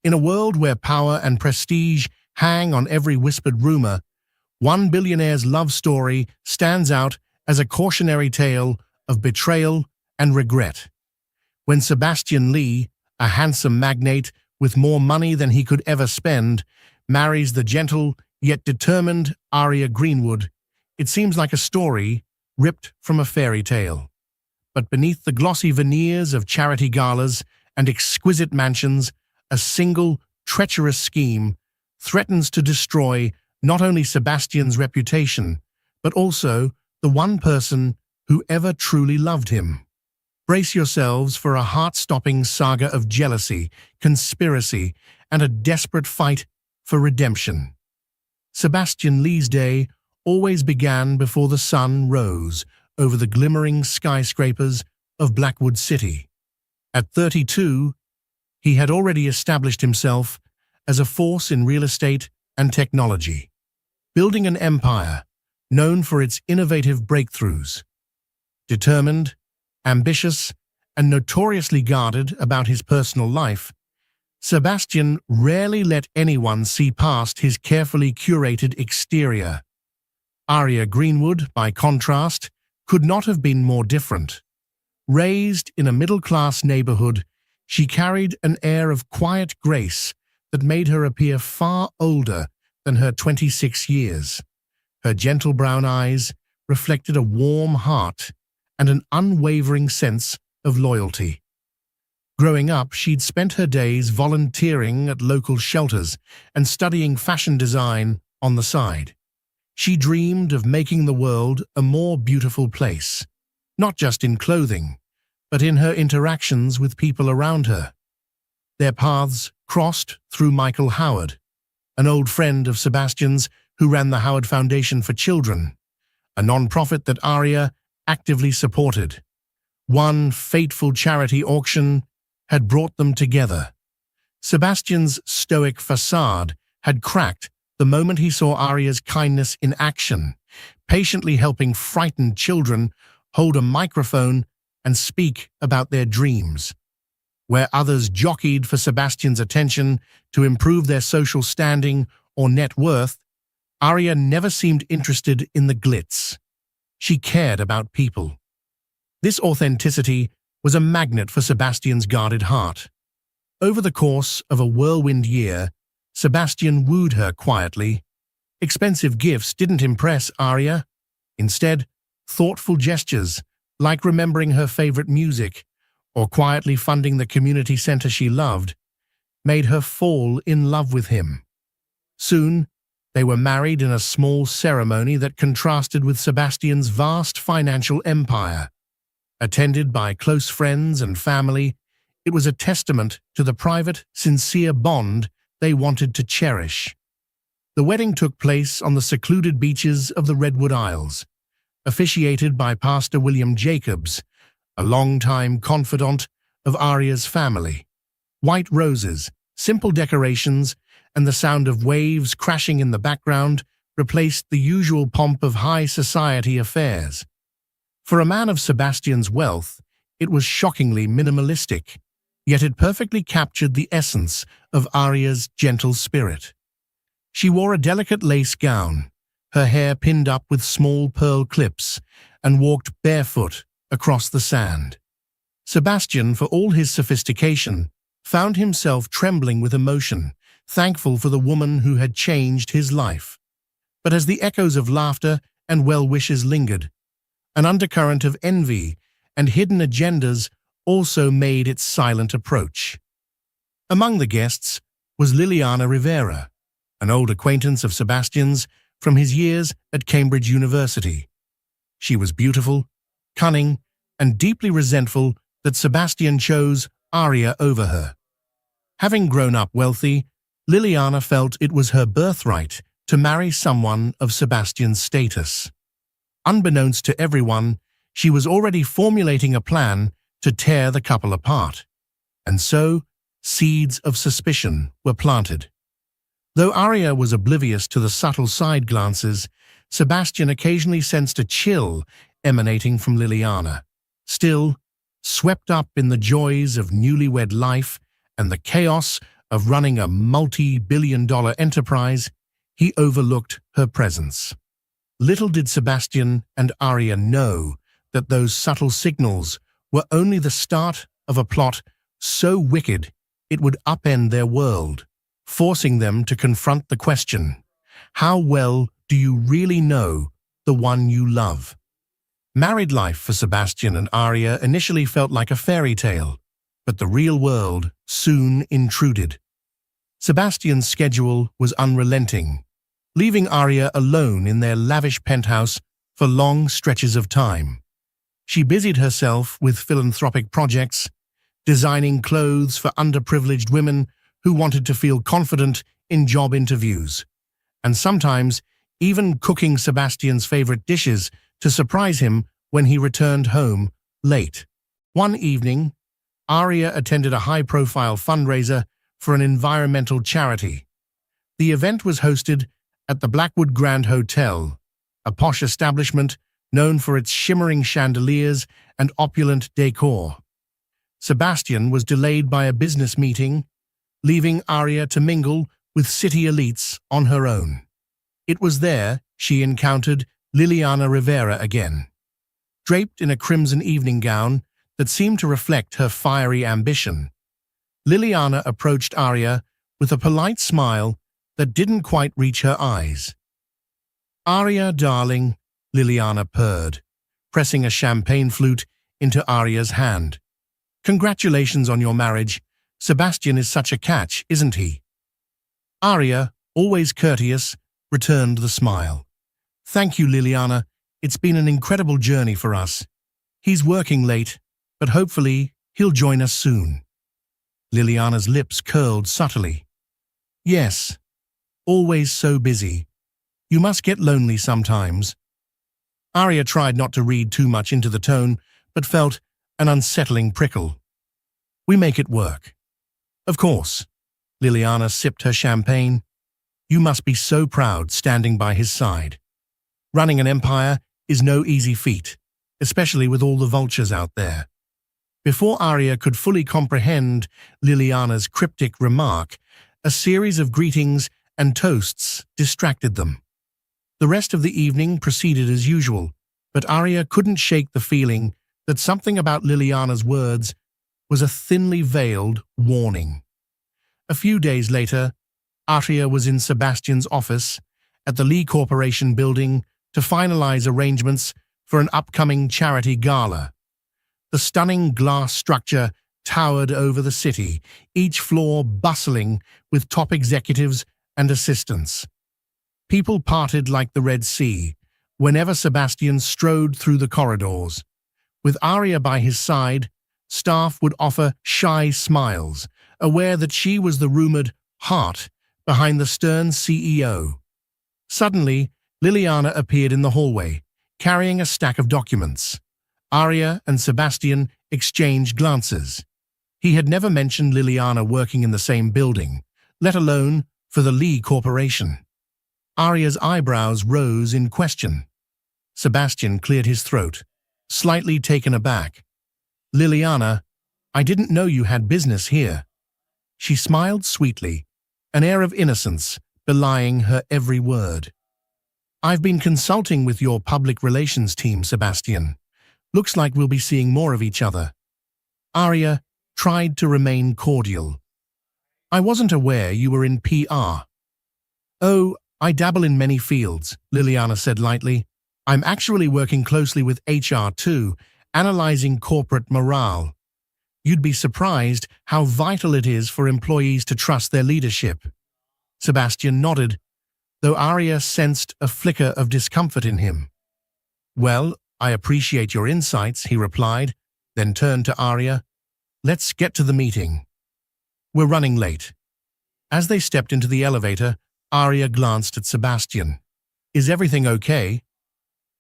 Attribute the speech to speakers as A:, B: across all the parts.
A: In a world where power and prestige hang on every whispered rumor, one billionaire's love story stands out as a cautionary tale of betrayal and regret. When Sebastian Lee, a handsome magnate with more money than he could ever spend, marries the gentle yet determined Aria Greenwood, it seems like a story ripped from a fairy tale. But beneath the glossy veneers of charity galas and exquisite mansions, a single treacherous scheme threatens to destroy not only Sebastian's reputation, but also the one person who ever truly loved him. Brace yourselves for a heart-stopping saga of jealousy, conspiracy, and a desperate fight for redemption. Sebastian Lee's day always began before the sun rose over the glimmering skyscrapers of Blackwood City. At 32, he had already established himself as a force in real estate and technology, building an empire known for its innovative breakthroughs. Determined, ambitious, and notoriously guarded about his personal life, Sebastian rarely let anyone see past his carefully curated exterior. Aria Greenwood, by contrast, could not have been more different. Raised in a middle-class neighborhood, she carried an air of quiet grace that made her appear far older than her 26 years. Her gentle brown eyes reflected a warm heart and an unwavering sense of loyalty. Growing up, she'd spent her days volunteering at local shelters and studying fashion design on the side. She dreamed of making the world a more beautiful place, not just in clothing, but in her interactions with people around her. Their paths crossed through Michael Howard, an old friend of Sebastian's who ran the Howard Foundation for Children, a non-profit that Aria actively supported. One fateful charity auction had brought them together. Sebastian's stoic facade had cracked the moment he saw Aria's kindness in action, patiently helping frightened children hold a microphone and speak about their dreams. Where others jockeyed for Sebastian's attention to improve their social standing or net worth, Aria never seemed interested in the glitz. She cared about people. This authenticity was a magnet for Sebastian's guarded heart. Over the course of a whirlwind year, Sebastian wooed her quietly. Expensive gifts didn't impress Aria. Instead, thoughtful gestures, like remembering her favorite music or quietly funding the community center she loved, made her fall in love with him. Soon, they were married in a small ceremony that contrasted with Sebastian's vast financial empire. Attended by close friends and family, it was a testament to the private, sincere bond they wanted to cherish. The wedding took place on the secluded beaches of the Redwood Isles, officiated by Pastor William Jacobs, a longtime confidant of Aria's family. White roses, simple decorations, and the sound of waves crashing in the background replaced the usual pomp of high society affairs. For a man of Sebastian's wealth, it was shockingly minimalistic, yet it perfectly captured the essence of Aria's gentle spirit. She wore a delicate lace gown, her hair pinned up with small pearl clips, and walked barefoot across the sand. Sebastian, for all his sophistication, found himself trembling with emotion, thankful for the woman who had changed his life. But as the echoes of laughter and well-wishes lingered, an undercurrent of envy and hidden agendas also made its silent approach. Among the guests was Liliana Rivera, an old acquaintance of Sebastian's from his years at Cambridge University. She was beautiful, cunning, and deeply resentful that Sebastian chose Aria over her. Having grown up wealthy, Liliana felt it was her birthright to marry someone of Sebastian's status. Unbeknownst to everyone, she was already formulating a plan to tear the couple apart, and so seeds of suspicion were planted. Though Aria was oblivious to the subtle side glances, Sebastian occasionally sensed a chill emanating from Liliana. Still, swept up in the joys of newlywed life and the chaos of running a multi-billion-dollar enterprise, he overlooked her presence. Little did Sebastian and Arya know that those subtle signals were only the start of a plot so wicked it would upend their world, forcing them to confront the question, how well do you really know the one you love? Married life for Sebastian and Arya initially felt like a fairy tale, but the real world soon intruded. Sebastian's schedule was unrelenting, leaving Arya alone in their lavish penthouse for long stretches of time. She busied herself with philanthropic projects, designing clothes for underprivileged women who wanted to feel confident in job interviews, and sometimes even cooking Sebastian's favorite dishes to surprise him when he returned home late. One evening, Arya attended a high-profile fundraiser for an environmental charity. The event was hosted at the Blackwood Grand Hotel, a posh establishment known for its shimmering chandeliers and opulent decor. Sebastian was delayed by a business meeting, leaving Arya to mingle with city elites on her own. It was there she encountered Liliana Rivera again. Draped in a crimson evening gown that seemed to reflect her fiery ambition, Liliana approached Arya with a polite smile that didn't quite reach her eyes. "Arya, darling," Liliana purred, pressing a champagne flute into Arya's hand. "Congratulations on your marriage. Sebastian is such a catch, isn't he?" Arya, always courteous, returned the smile. "Thank you, Liliana. It's been an incredible journey for us. He's working late, but hopefully he'll join us soon." Liliana's lips curled subtly. "Yes, always so busy. You must get lonely sometimes." Arya tried not to read too much into the tone, but felt an unsettling prickle. "We make it work." "Of course." Liliana sipped her champagne. "You must be so proud standing by his side. Running an empire is no easy feat, especially with all the vultures out there." Before Arya could fully comprehend Liliana's cryptic remark, a series of greetings and toasts distracted them. The rest of the evening proceeded as usual, but Arya couldn't shake the feeling that something about Liliana's words was a thinly veiled warning. A few days later, Arya was in Sebastian's office at the Lee Corporation building to finalize arrangements for an upcoming charity gala. The stunning glass structure towered over the city, each floor bustling with top executives and assistants. People parted like the Red Sea whenever Sebastian strode through the corridors. With Arya by his side, staff would offer shy smiles, aware that she was the rumored heart behind the stern CEO. Suddenly, Liliana appeared in the hallway, carrying a stack of documents. Arya and Sebastian exchanged glances. He had never mentioned Liliana working in the same building, let alone for the Lee Corporation. Arya's eyebrows rose in question. Sebastian cleared his throat, slightly taken aback. "Liliana, I didn't know you had business here." She smiled sweetly, an air of innocence belying her every word. "I've been consulting with your public relations team, Sebastian. Looks like we'll be seeing more of each other." Arya tried to remain cordial. "I wasn't aware you were in PR." "Oh, I dabble in many fields," Liliana said lightly. "I'm actually working closely with HR too, analyzing corporate morale. You'd be surprised how vital it is for employees to trust their leadership." Sebastian nodded, though Arya sensed a flicker of discomfort in him. "Well, I appreciate your insights," he replied, then turned to Arya. "Let's get to the meeting. We're running late." As they stepped into the elevator, Arya glanced at Sebastian. "Is everything okay?"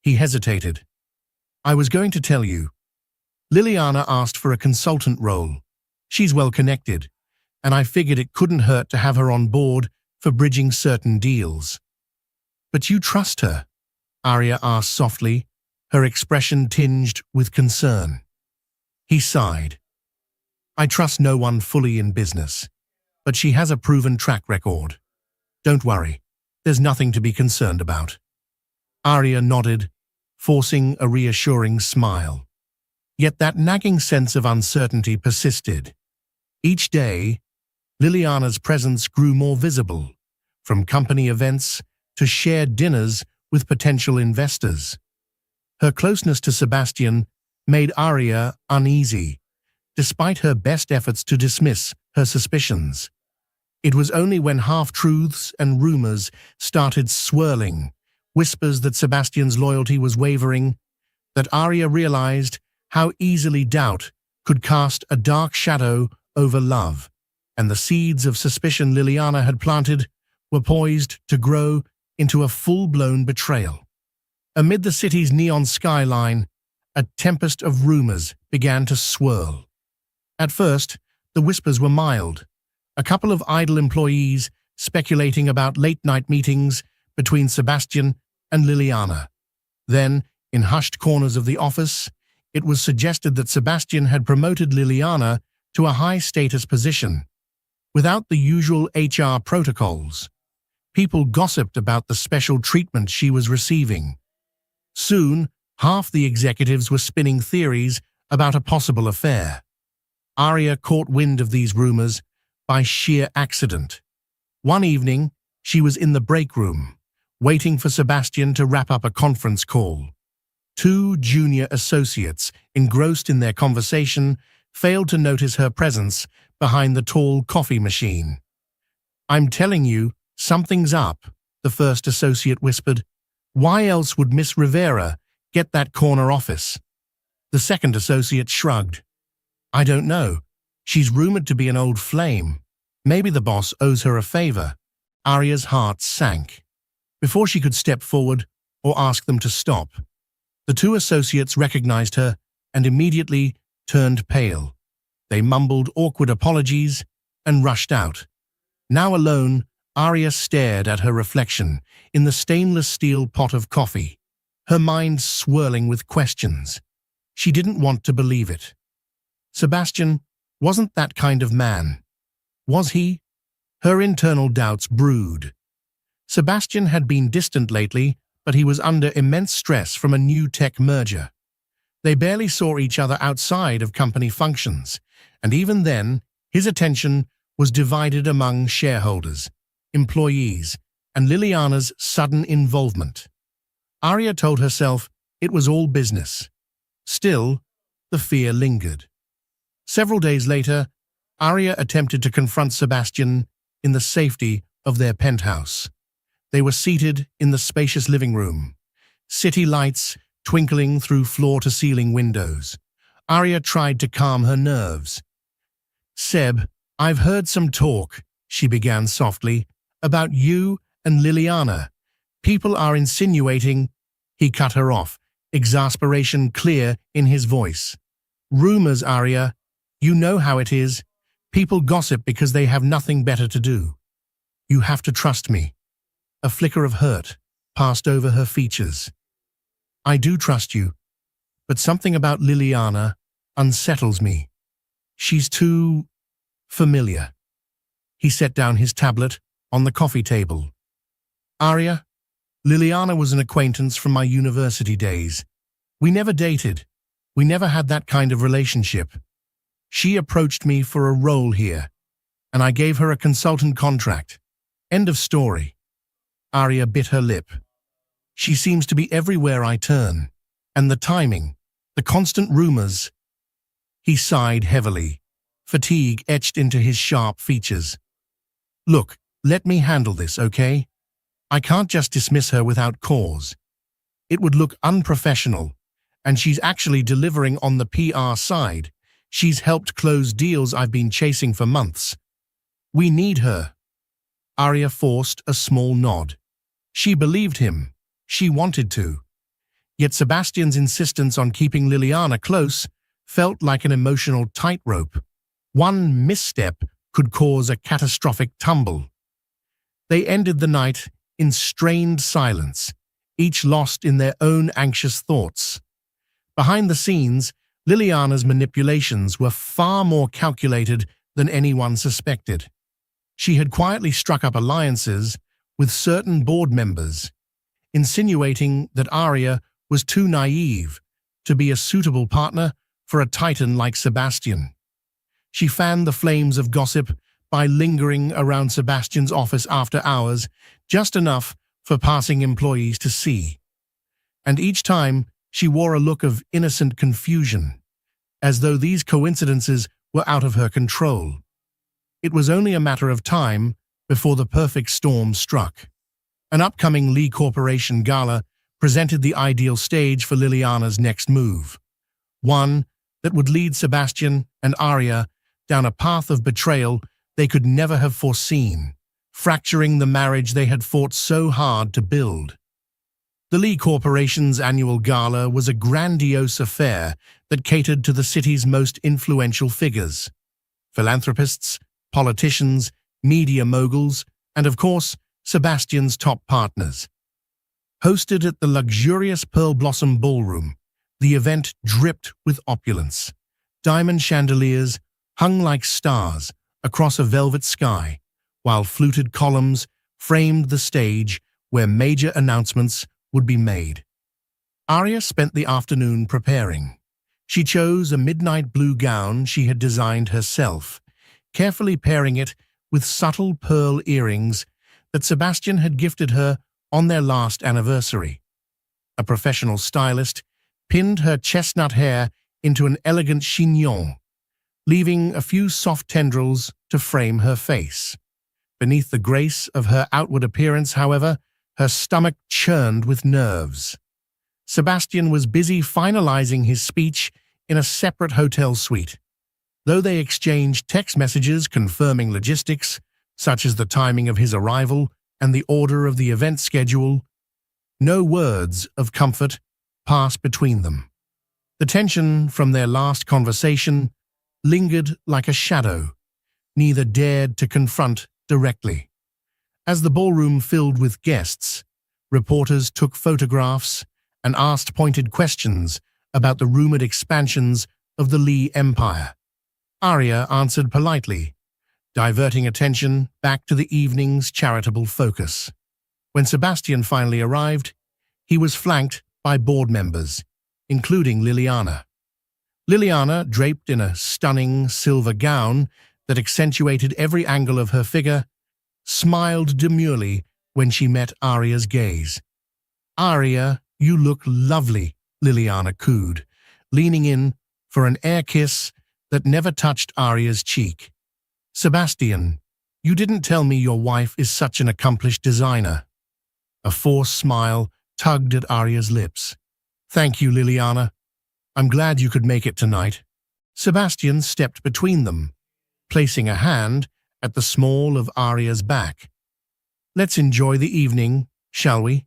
A: He hesitated. "I was going to tell you. Liliana asked for a consultant role. She's well connected, and I figured it couldn't hurt to have her on board for bridging certain deals." "But you trust her?" Arya asked softly, her expression tinged with concern. He sighed. "I trust no one fully in business. but she has a proven track record. Don't worry, there's nothing to be concerned about. Arya nodded, forcing a reassuring smile. Yet that nagging sense of uncertainty persisted. Each day, Liliana's presence grew more visible, from company events to shared dinners with potential investors. Her closeness to Sebastian made Arya uneasy, despite her best efforts to dismiss her suspicions. It was only when half-truths and rumors started swirling, whispers that Sebastian's loyalty was wavering, that Arya realized how easily doubt could cast a dark shadow over love, and the seeds of suspicion Liliana had planted were poised to grow into a full-blown betrayal. Amid the city's neon skyline, a tempest of rumors began to swirl. At first, the whispers were mild, a couple of idle employees speculating about late-night meetings between Sebastian and Liliana. Then, in hushed corners of the office, it was suggested that Sebastian had promoted Liliana to a high-status position. Without the usual HR protocols, people gossiped about the special treatment she was receiving. Soon, half the executives were spinning theories about a possible affair. Arya caught wind of these rumors by sheer accident. One evening, she was in the break room, waiting for Sebastian to wrap up a conference call. Two junior associates, engrossed in their conversation, failed to notice her presence behind the tall coffee machine. "I'm telling you, something's up," the first associate whispered. "Why else would Miss Rivera get that corner office?" The second associate shrugged. "I don't know. She's rumored to be an old flame. Maybe the boss owes her a favor." Arya's heart sank. Before she could step forward or ask them to stop, the two associates recognized her and immediately turned pale. They mumbled awkward apologies and rushed out. Now alone, Arya stared at her reflection in the stainless steel pot of coffee, her mind swirling with questions. She didn't want to believe it. Sebastian wasn't that kind of man. Was he? Her internal doubts brewed. Sebastian had been distant lately, but he was under immense stress from a new tech merger. They barely saw each other outside of company functions, and even then, his attention was divided among shareholders, employees, and Liliana's sudden involvement. Arya told herself it was all business. Still, the fear lingered. Several days later, Arya attempted to confront Sebastian in the safety of their penthouse. They were seated in the spacious living room, city lights twinkling through floor-to-ceiling windows. Arya tried to calm her nerves. "Seb, I've heard some talk," she began softly, "about you and Liliana. People are insinuating—" He cut her off, exasperation clear in his voice. "Rumors, Arya. You know how it is. People gossip because they have nothing better to do. You have to trust me." A flicker of hurt passed over her features. "I do trust you, but something about Liliana unsettles me. She's too familiar." He set down his tablet on the coffee table. "Arya, Liliana was an acquaintance from my university days. We never dated. We never had that kind of relationship. She approached me for a role here, and I gave her a consultant contract. End of story." Arya bit her lip. "She seems to be everywhere I turn. And the timing, the constant rumors." He sighed heavily, fatigue etched into his sharp features. "Look, let me handle this, okay? I can't just dismiss her without cause. It would look unprofessional, and she's actually delivering on the PR side. She's helped close deals I've been chasing for months. We need her." Arya forced a small nod. She believed him. She wanted to. Yet Sebastian's insistence on keeping Liliana close felt like an emotional tightrope. One misstep could cause a catastrophic tumble. They ended the night in strained silence, each lost in their own anxious thoughts. Behind the scenes, Liliana's manipulations were far more calculated than anyone suspected. She had quietly struck up alliances with certain board members, insinuating that Arya was too naive to be a suitable partner for a titan like Sebastian. She fanned the flames of gossip by lingering around Sebastian's office after hours, just enough for passing employees to see. And each time, she wore a look of innocent confusion, as though these coincidences were out of her control. It was only a matter of time before the perfect storm struck. An upcoming Lee Corporation gala presented the ideal stage for Liliana's next move, one that would lead Sebastian and Arya down a path of betrayal they could never have foreseen, fracturing the marriage they had fought so hard to build. The Lee Corporation's annual gala was a grandiose affair that catered to the city's most influential figures: philanthropists, politicians, media moguls, and of course, Sebastian's top partners. Hosted at the luxurious Pearl Blossom Ballroom, the event dripped with opulence. Diamond chandeliers hung like stars across a velvet sky, while fluted columns framed the stage where major announcements would be made. Arya spent the afternoon preparing. She chose a midnight blue gown she had designed herself, carefully pairing it with subtle pearl earrings that Sebastian had gifted her on their last anniversary. A professional stylist pinned her chestnut hair into an elegant chignon, leaving a few soft tendrils to frame her face. Beneath the grace of her outward appearance, however, her stomach churned with nerves. Sebastian was busy finalizing his speech in a separate hotel suite. Though they exchanged text messages confirming logistics, such as the timing of his arrival and the order of the event schedule, no words of comfort passed between them. The tension from their last conversation lingered like a shadow. Neither dared to confront directly. As the ballroom filled with guests, reporters took photographs and asked pointed questions about the rumored expansions of the Lee Empire. Arya answered politely, diverting attention back to the evening's charitable focus. When Sebastian finally arrived, he was flanked by board members, including Liliana. Liliana, draped in a stunning silver gown that accentuated every angle of her figure, smiled demurely when she met Arya's gaze. "Arya, you look lovely," Liliana cooed, leaning in for an air kiss that never touched Arya's cheek. "Sebastian, you didn't tell me your wife is such an accomplished designer." A forced smile tugged at Arya's lips. "Thank you, Liliana. I'm glad you could make it tonight." Sebastian stepped between them, placing a hand at the small of Arya's back. "Let's enjoy the evening, shall we?"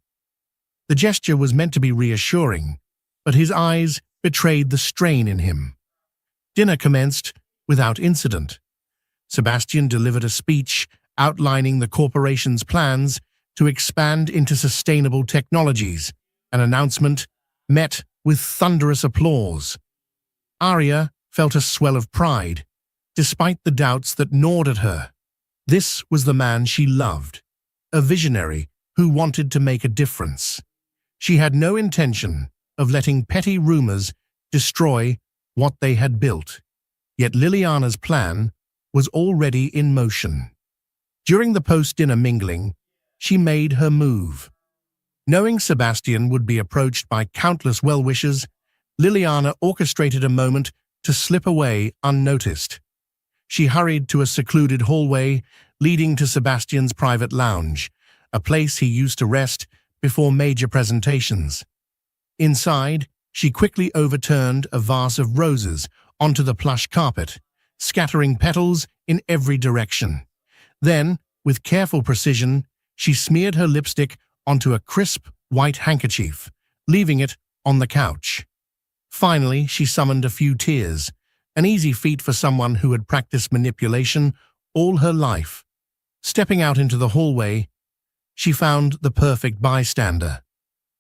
A: The gesture was meant to be reassuring, but his eyes betrayed the strain in him. Dinner commenced without incident. Sebastian delivered a speech outlining the corporation's plans to expand into sustainable technologies, an announcement met with thunderous applause. Arya felt a swell of pride, despite the doubts that gnawed at her. This was the man she loved, a visionary who wanted to make a difference. She had no intention of letting petty rumors destroy what they had built. Yet Liliana's plan was already in motion. During the post-dinner mingling, she made her move. Knowing Sebastian would be approached by countless well-wishers, Liliana orchestrated a moment to slip away unnoticed. She hurried to a secluded hallway leading to Sebastian's private lounge, a place he used to rest before major presentations. Inside, she quickly overturned a vase of roses onto the plush carpet, scattering petals in every direction. Then, with careful precision, she smeared her lipstick onto a crisp white handkerchief, leaving it on the couch. Finally, she summoned a few tears, an easy feat for someone who had practiced manipulation all her life. Stepping out into the hallway, she found the perfect bystander,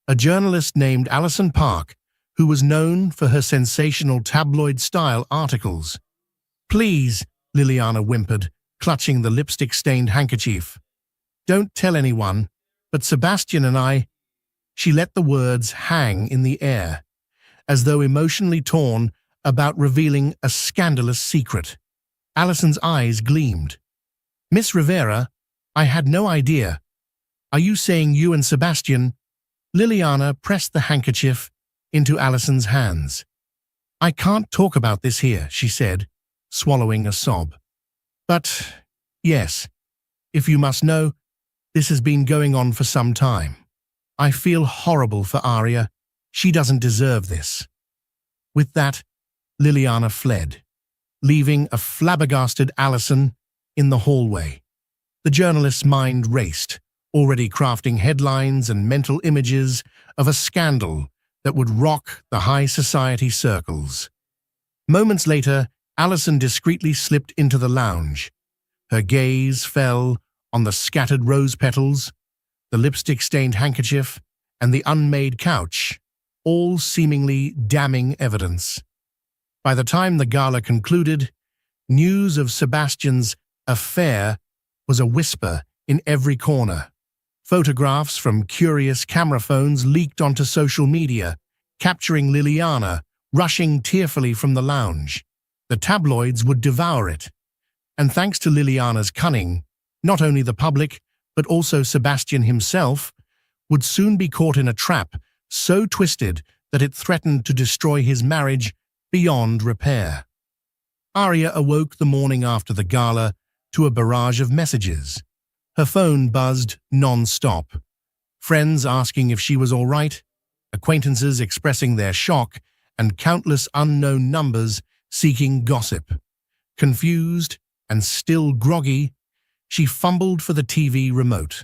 A: a journalist named Alison Park, who was known for her sensational tabloid-style articles. "Please," Liliana whimpered, clutching the lipstick-stained handkerchief. "Don't tell anyone, but Sebastian and I—" She let the words hang in the air, as though emotionally torn about revealing a scandalous secret. Allison's eyes gleamed. "Miss Rivera, I had no idea. Are you saying you and Sebastian—" Liliana pressed the handkerchief into Allison's hands. "I can't talk about this here," she said, swallowing a sob. "But, yes, if you must know, this has been going on for some time. I feel horrible for Aria. She doesn't deserve this." With that, Liliana fled, leaving a flabbergasted Allison in the hallway. The journalist's mind raced, already crafting headlines and mental images of a scandal that would rock the high society circles. Moments later, Allison discreetly slipped into the lounge. Her gaze fell on the scattered rose petals, the lipstick-stained handkerchief, and the unmade couch, all seemingly damning evidence. By the time the gala concluded, news of Sebastian's affair was a whisper in every corner. Photographs from curious camera phones leaked onto social media, capturing Liliana rushing tearfully from the lounge. The tabloids would devour it. And thanks to Liliana's cunning, not only the public, but also Sebastian himself, would soon be caught in a trap so twisted that it threatened to destroy his marriage beyond repair. Aria awoke the morning after the gala to a barrage of messages. Her phone buzzed non-stop. Friends asking if she was all right, acquaintances expressing their shock, and countless unknown numbers seeking gossip. Confused and still groggy, she fumbled for the TV remote.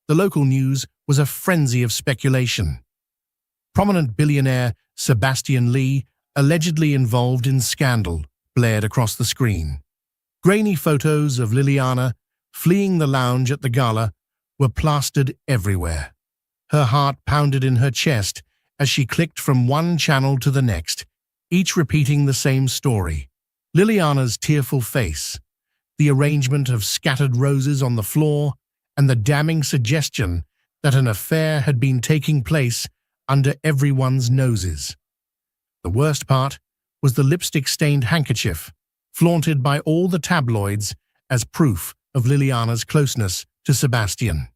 A: The local news was a frenzy of speculation. Prominent billionaire Sebastian Lee, allegedly involved in scandal, blared across the screen. Grainy photos of Liliana fleeing the lounge at the gala were plastered everywhere. Her heart pounded in her chest as she clicked from one channel to the next, each repeating the same story. Liliana's tearful face, the arrangement of scattered roses on the floor, and the damning suggestion that an affair had been taking place under everyone's noses. The worst part was the lipstick-stained handkerchief, flaunted by all the tabloids as proof of Liliana's closeness to Sebastian.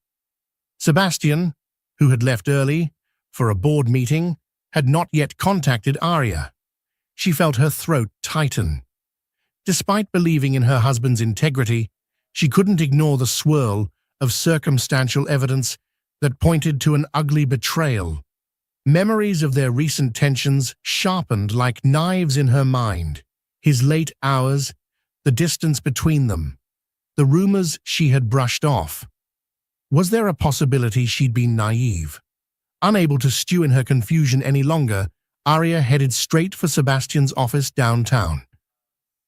A: Sebastian, who had left early for a board meeting, had not yet contacted Aria. She felt her throat tighten. Despite believing in her husband's integrity, she couldn't ignore the swirl of circumstantial evidence that pointed to an ugly betrayal. Memories of their recent tensions sharpened like knives in her mind. His late hours, the distance between them, the rumors she had brushed off. Was there a possibility she'd been naive? Unable to stew in her confusion any longer, Aria headed straight for Sebastian's office downtown.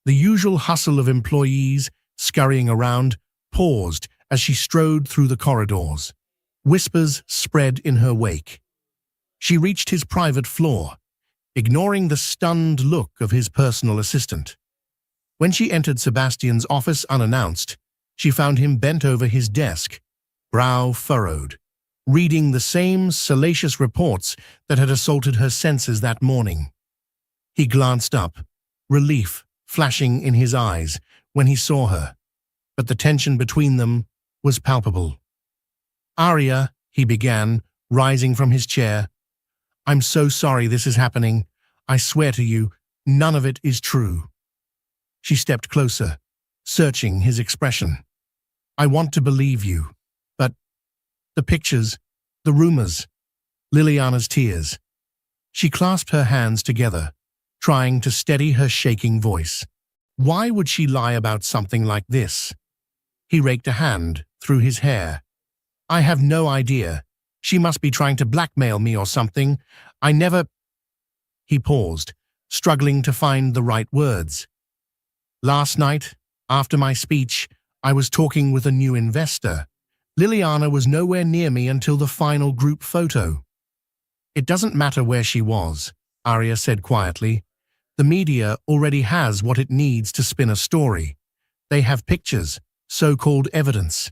A: The usual hustle of employees scurrying around paused as she strode through the corridors. Whispers spread in her wake. She reached his private floor, ignoring the stunned look of his personal assistant. When she entered Sebastian's office unannounced, she found him bent over his desk, brow furrowed, reading the same salacious reports that had assaulted her senses that morning. He glanced up, relief flashing in his eyes when he saw her, but the tension between them was palpable. "Aria," he began, rising from his chair, "I'm so sorry this is happening. I swear to you, none of it is true." She stepped closer, searching his expression. "I want to believe you, but the pictures, the rumors," Liliana's tears. She clasped her hands together, trying to steady her shaking voice. Why would she lie about something like this? He raked a hand through his hair. "I have no idea. She must be trying to blackmail me or something. I never—" He paused, struggling to find the right words. "Last night, after my speech, I was talking with a new investor. Liliana was nowhere near me until the final group photo." "It doesn't matter where she was," Aria said quietly. "The media already has what it needs to spin a story. They have pictures, so-called evidence.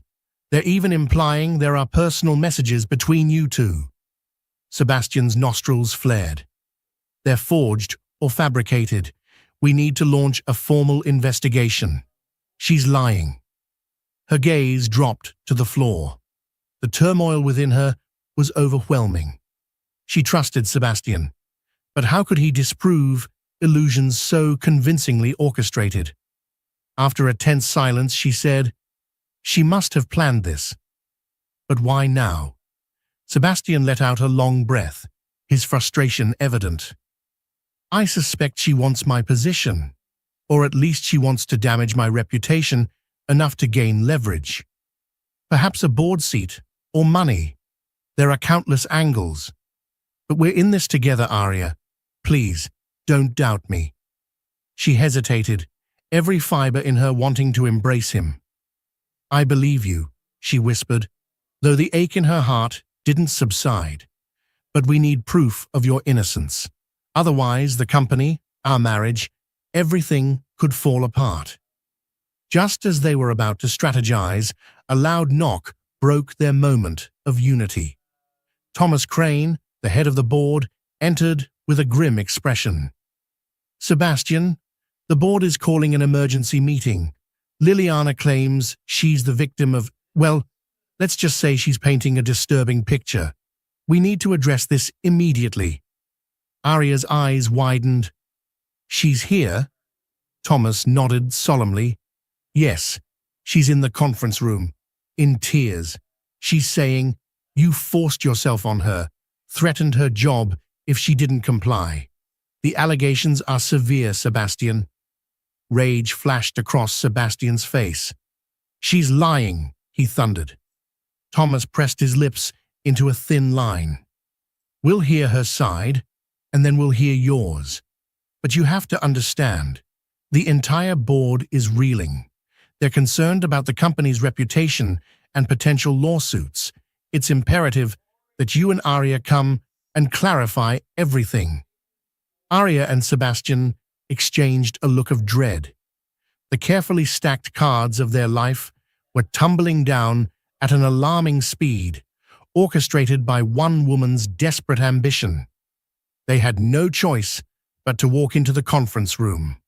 A: They're even implying there are personal messages between you two. Sebastian's nostrils flared. They're forged or fabricated. We need to launch a formal investigation. She's lying. Her gaze dropped to the floor. The turmoil within her was overwhelming. She trusted Sebastian, but how could he disprove illusions so convincingly orchestrated? After a tense silence, she said, "She must have planned this. But why now?" Sebastian let out a long breath, his frustration evident. "I suspect she wants my position, or at least she wants to damage my reputation enough to gain leverage. Perhaps a board seat or money. There are countless angles. But we're in this together, Arya. Please, don't doubt me." She hesitated, every fiber in her wanting to embrace him. "I believe you," she whispered, though the ache in her heart didn't subside. "But we need proof of your innocence. Otherwise, the company, our marriage, everything could fall apart." Just as they were about to strategize, a loud knock broke their moment of unity. Thomas Crane, the head of the board, entered with a grim expression. "Sebastian, the board is calling an emergency meeting. Liliana claims she's the victim of, well, let's just say she's painting a disturbing picture. We need to address this immediately." Arya's eyes widened. "She's here?" Thomas nodded solemnly. "Yes, she's in the conference room, in tears. She's saying, you forced yourself on her, threatened her job if she didn't comply. The allegations are severe, Sebastian." Rage flashed across Sebastian's face. "She's lying," he thundered. Thomas pressed his lips into a thin line. "We'll hear her side, and then we'll hear yours. But you have to understand, the entire board is reeling. They're concerned about the company's reputation and potential lawsuits. It's imperative that you and Arya come and clarify everything." Arya and Sebastian exchanged a look of dread. The carefully stacked cards of their life were tumbling down at an alarming speed, orchestrated by one woman's desperate ambition. They had no choice but to walk into the conference room,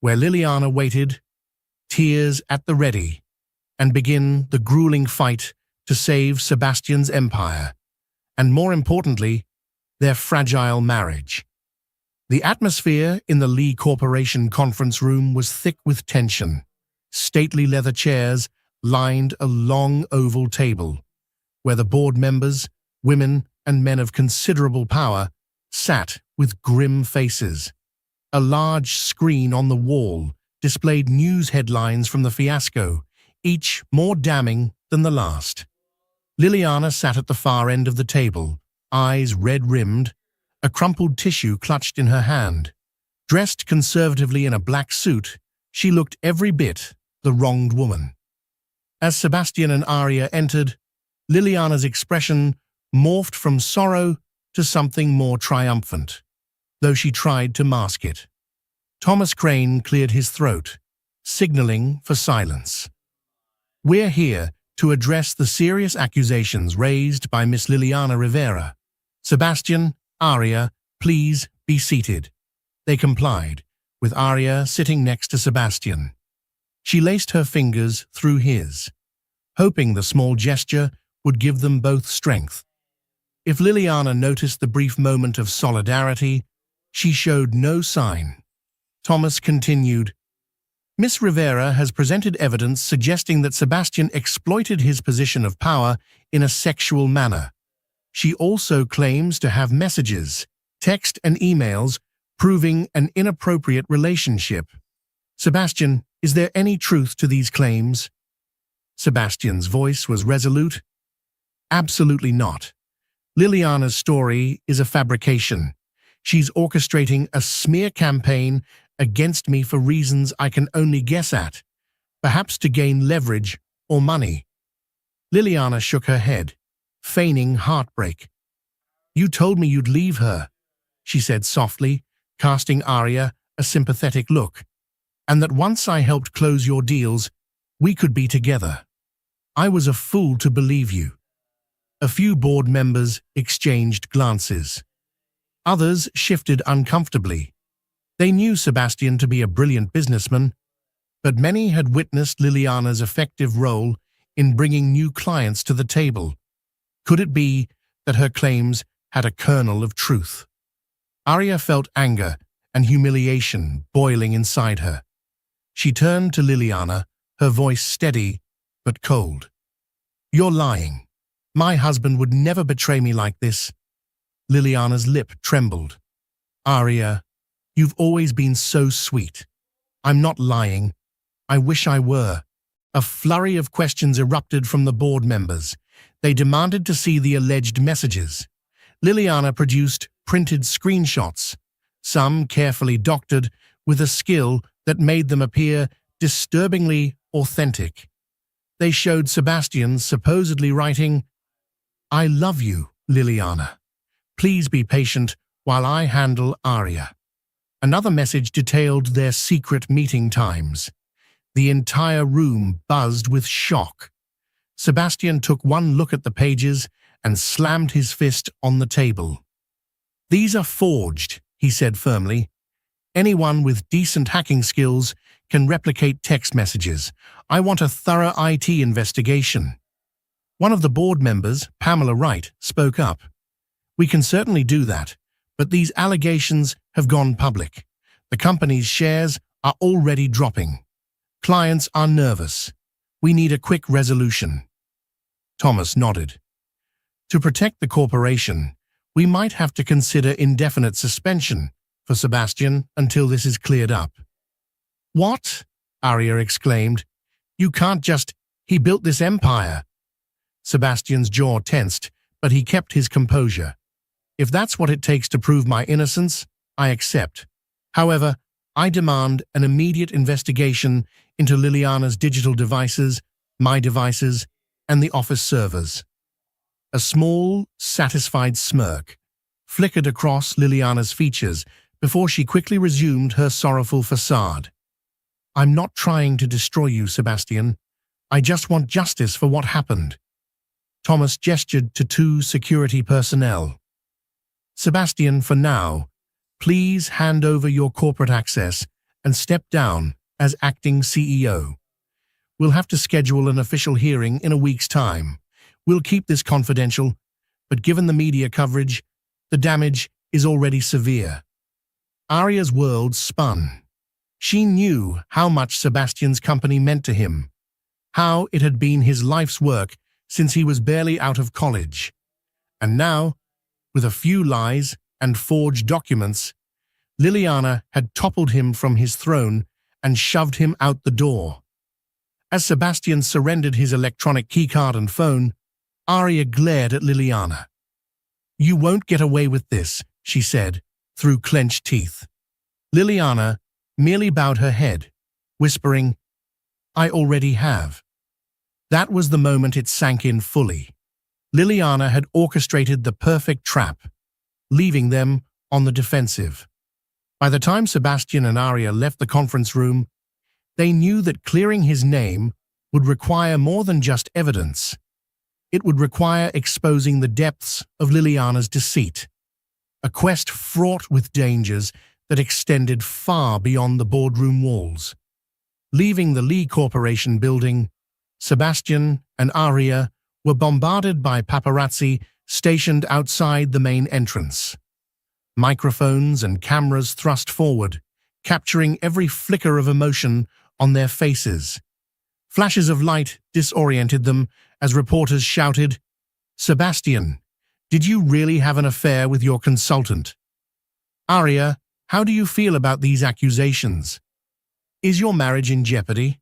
A: where Liliana waited, tears at the ready, and begin the grueling fight to save Sebastian's empire, and more importantly, their fragile marriage. The atmosphere in the Lee Corporation conference room was thick with tension. Stately leather chairs lined a long oval table, where the board members, women and men of considerable power, sat with grim faces. A large screen on the wall displayed news headlines from the fiasco, each more damning than the last. Liliana sat at the far end of the table, eyes red-rimmed, a crumpled tissue clutched in her hand. Dressed conservatively in a black suit, she looked every bit the wronged woman. As Sebastian and Arya entered, Liliana's expression morphed from sorrow to something more triumphant, though she tried to mask it. Thomas Crane cleared his throat, signaling for silence. "We're here to address the serious accusations raised by Miss Liliana Rivera. Sebastian, Arya, please be seated." They complied, with Arya sitting next to Sebastian. She laced her fingers through his, hoping the small gesture would give them both strength. If Liliana noticed the brief moment of solidarity, she showed no sign. Thomas continued, "Miss Rivera has presented evidence suggesting that Sebastian exploited his position of power in a sexual manner. She also claims to have messages, text and emails proving an inappropriate relationship. Sebastian, is there any truth to these claims?" Sebastian's voice was resolute. "Absolutely not. Liliana's story is a fabrication. She's orchestrating a smear campaign against me for reasons I can only guess at, perhaps to gain leverage or money." Liliana shook her head, feigning heartbreak. "You told me you'd leave her," she said softly, casting Arya a sympathetic look, "and that once I helped close your deals, We could be together. I was a fool to believe you. A few board members exchanged glances. Others shifted uncomfortably. They knew Sebastian to be a brilliant businessman, but many had witnessed Liliana's effective role in bringing new clients to the table. Could it be that her claims had a kernel of truth? Arya felt anger and humiliation boiling inside her. She turned to Liliana, her voice steady but cold. "You're lying. My husband would never betray me like this." Liliana's lip trembled. "Arya, you've always been so sweet. I'm not lying. I wish I were." A flurry of questions erupted from the board members. They demanded to see the alleged messages. Liliana produced printed screenshots, some carefully doctored with a skill that made them appear disturbingly authentic. They showed Sebastian supposedly writing, "I love you, Liliana. Please be patient while I handle Arya." Another message detailed their secret meeting times. The entire room buzzed with shock. Sebastian took one look at the pages and slammed his fist on the table. "These are forged," he said firmly. "Anyone with decent hacking skills can replicate text messages. I want a thorough IT investigation." One of the board members, Pamela Wright, spoke up. "We can certainly do that, but these allegations have gone public. The company's shares are already dropping. Clients are nervous. We need a quick resolution." Thomas nodded. "To protect the corporation, we might have to consider indefinite suspension for Sebastian until this is cleared up." "What?" Arya exclaimed. "You can't just— He built this empire." Sebastian's jaw tensed, but he kept his composure. "If that's what it takes to prove my innocence, I accept. However, I demand an immediate investigation into Liliana's digital devices, my devices, and the office servers." A small, satisfied smirk flickered across Liliana's features before she quickly resumed her sorrowful facade. "I'm not trying to destroy you, Sebastian. I just want justice for what happened." Thomas gestured to two security personnel. "Sebastian, for now, please hand over your corporate access and step down as acting CEO. We'll have to schedule an official hearing in a week's time. We'll keep this confidential, but given the media coverage, the damage is already severe." Arya's world spun. She knew how much Sebastian's company meant to him, how it had been his life's work since he was barely out of college. And now, with a few lies and forged documents, Liliana had toppled him from his throne and shoved him out the door. As Sebastian surrendered his electronic keycard and phone, Arya glared at Liliana. "You won't get away with this," she said, through clenched teeth. Liliana merely bowed her head, whispering, "I already have." That was the moment it sank in fully. Liliana had orchestrated the perfect trap, leaving them on the defensive. By the time Sebastian and Arya left the conference room, they knew that clearing his name would require more than just evidence. It would require exposing the depths of Liliana's deceit, a quest fraught with dangers that extended far beyond the boardroom walls. Leaving the Lee Corporation building, Sebastian and Arya were bombarded by paparazzi stationed outside the main entrance. Microphones and cameras thrust forward, capturing every flicker of emotion on their faces. Flashes of light disoriented them as reporters shouted, "Sebastian, did you really have an affair with your consultant? Arya, how do you feel about these accusations? Is your marriage in jeopardy?"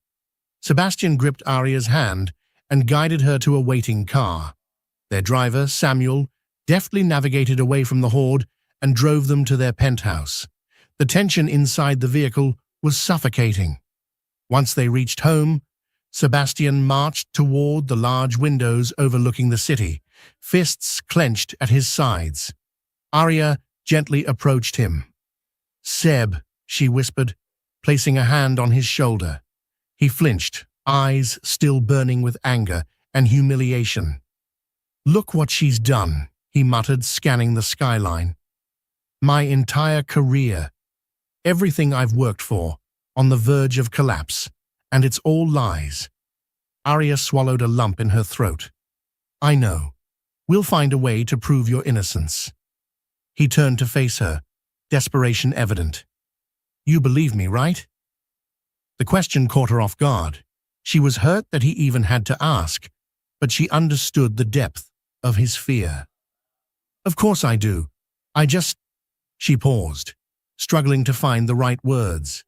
A: Sebastian gripped Arya's hand and guided her to a waiting car. Their driver, Samuel, deftly navigated away from the horde and drove them to their penthouse. The tension inside the vehicle was suffocating. Once they reached home, Sebastian marched toward the large windows overlooking the city, fists clenched at his sides. Arya gently approached him. "Seb," she whispered, placing a hand on his shoulder. He flinched, eyes still burning with anger and humiliation. "Look what she's done," he muttered, scanning the skyline. "My entire career, everything I've worked for, on the verge of collapse, and it's all lies." Arya swallowed a lump in her throat. "I know. We'll find a way to prove your innocence." He turned to face her, desperation evident. "You believe me, right?" The question caught her off guard. She was hurt that he even had to ask, but she understood the depth of his fear. "Of course I do. She paused, struggling to find the right words.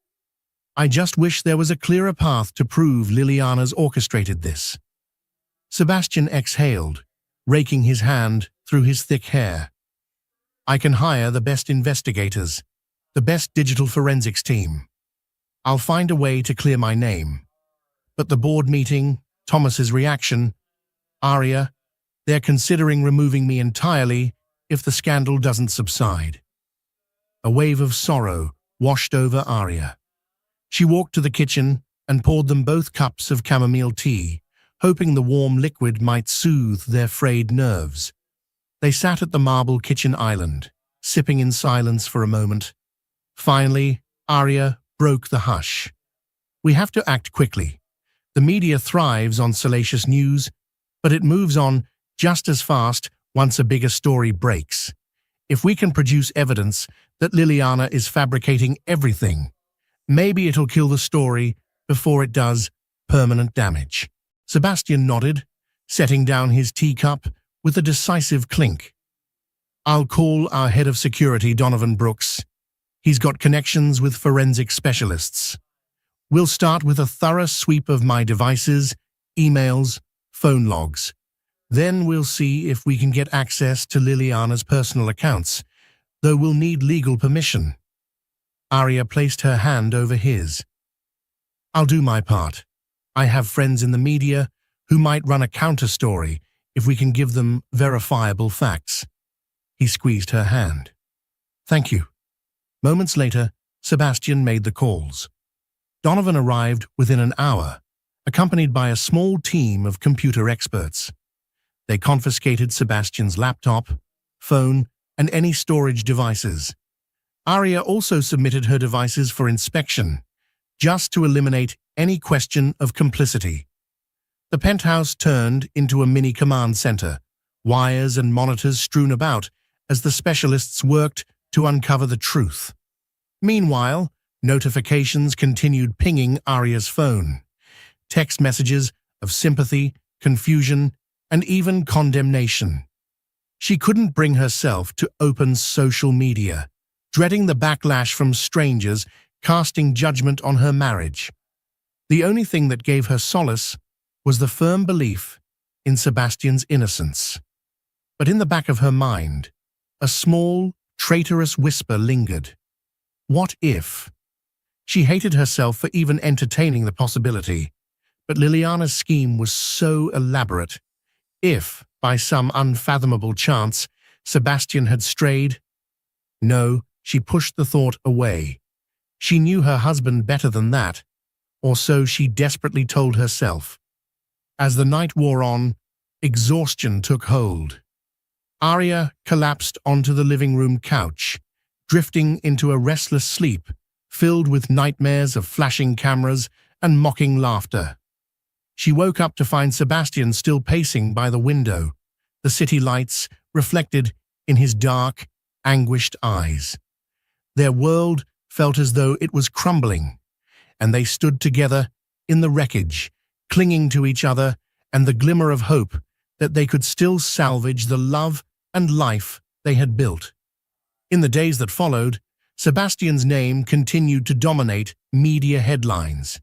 A: "I just wish there was a clearer path to prove Liliana's orchestrated this." Sebastian exhaled, raking his hand through his thick hair. "I can hire the best investigators, the best digital forensics team. I'll find a way to clear my name. But the board meeting, Thomas's reaction, Arya, they're considering removing me entirely if the scandal doesn't subside." A wave of sorrow washed over Arya. She walked to the kitchen and poured them both cups of chamomile tea, hoping the warm liquid might soothe their frayed nerves. They sat at the marble kitchen island, sipping in silence for a moment. Finally, Arya broke the hush. "We have to act quickly. The media thrives on salacious news, but it moves on just as fast once a bigger story breaks. If we can produce evidence that Liliana is fabricating everything, maybe it'll kill the story before it does permanent damage." Sebastian nodded, setting down his teacup with a decisive clink. "I'll call our head of security, Donovan Brooks. He's got connections with forensic specialists. We'll start with a thorough sweep of my devices, emails, phone logs. Then we'll see if we can get access to Liliana's personal accounts, though we'll need legal permission." Arya placed her hand over his. "I'll do my part. I have friends in the media who might run a counter-story if we can give them verifiable facts." He squeezed her hand. "Thank you." Moments later, Sebastian made the calls. Donovan arrived within an hour, accompanied by a small team of computer experts. They confiscated Sebastian's laptop, phone, and any storage devices. Arya also submitted her devices for inspection, just to eliminate any question of complicity. The penthouse turned into a mini command center, wires and monitors strewn about as the specialists worked to uncover the truth. Meanwhile, notifications continued pinging Arya's phone. Text messages of sympathy, confusion, and even condemnation. She couldn't bring herself to open social media, dreading the backlash from strangers casting judgment on her marriage. The only thing that gave her solace was the firm belief in Sebastian's innocence. But in the back of her mind, a small, traitorous whisper lingered. What if? She hated herself for even entertaining the possibility, but Liliana's scheme was so elaborate. If, by some unfathomable chance, Sebastian had strayed? No, she pushed the thought away. She knew her husband better than that, or so she desperately told herself. As the night wore on, exhaustion took hold. Arya collapsed onto the living room couch, drifting into a restless sleep filled with nightmares of flashing cameras and mocking laughter. She woke up to find Sebastian still pacing by the window, the city lights reflected in his dark, anguished eyes. Their world felt as though it was crumbling, and they stood together in the wreckage, clinging to each other and the glimmer of hope that they could still salvage the love and life they had built. In the days that followed, Sebastian's name continued to dominate media headlines.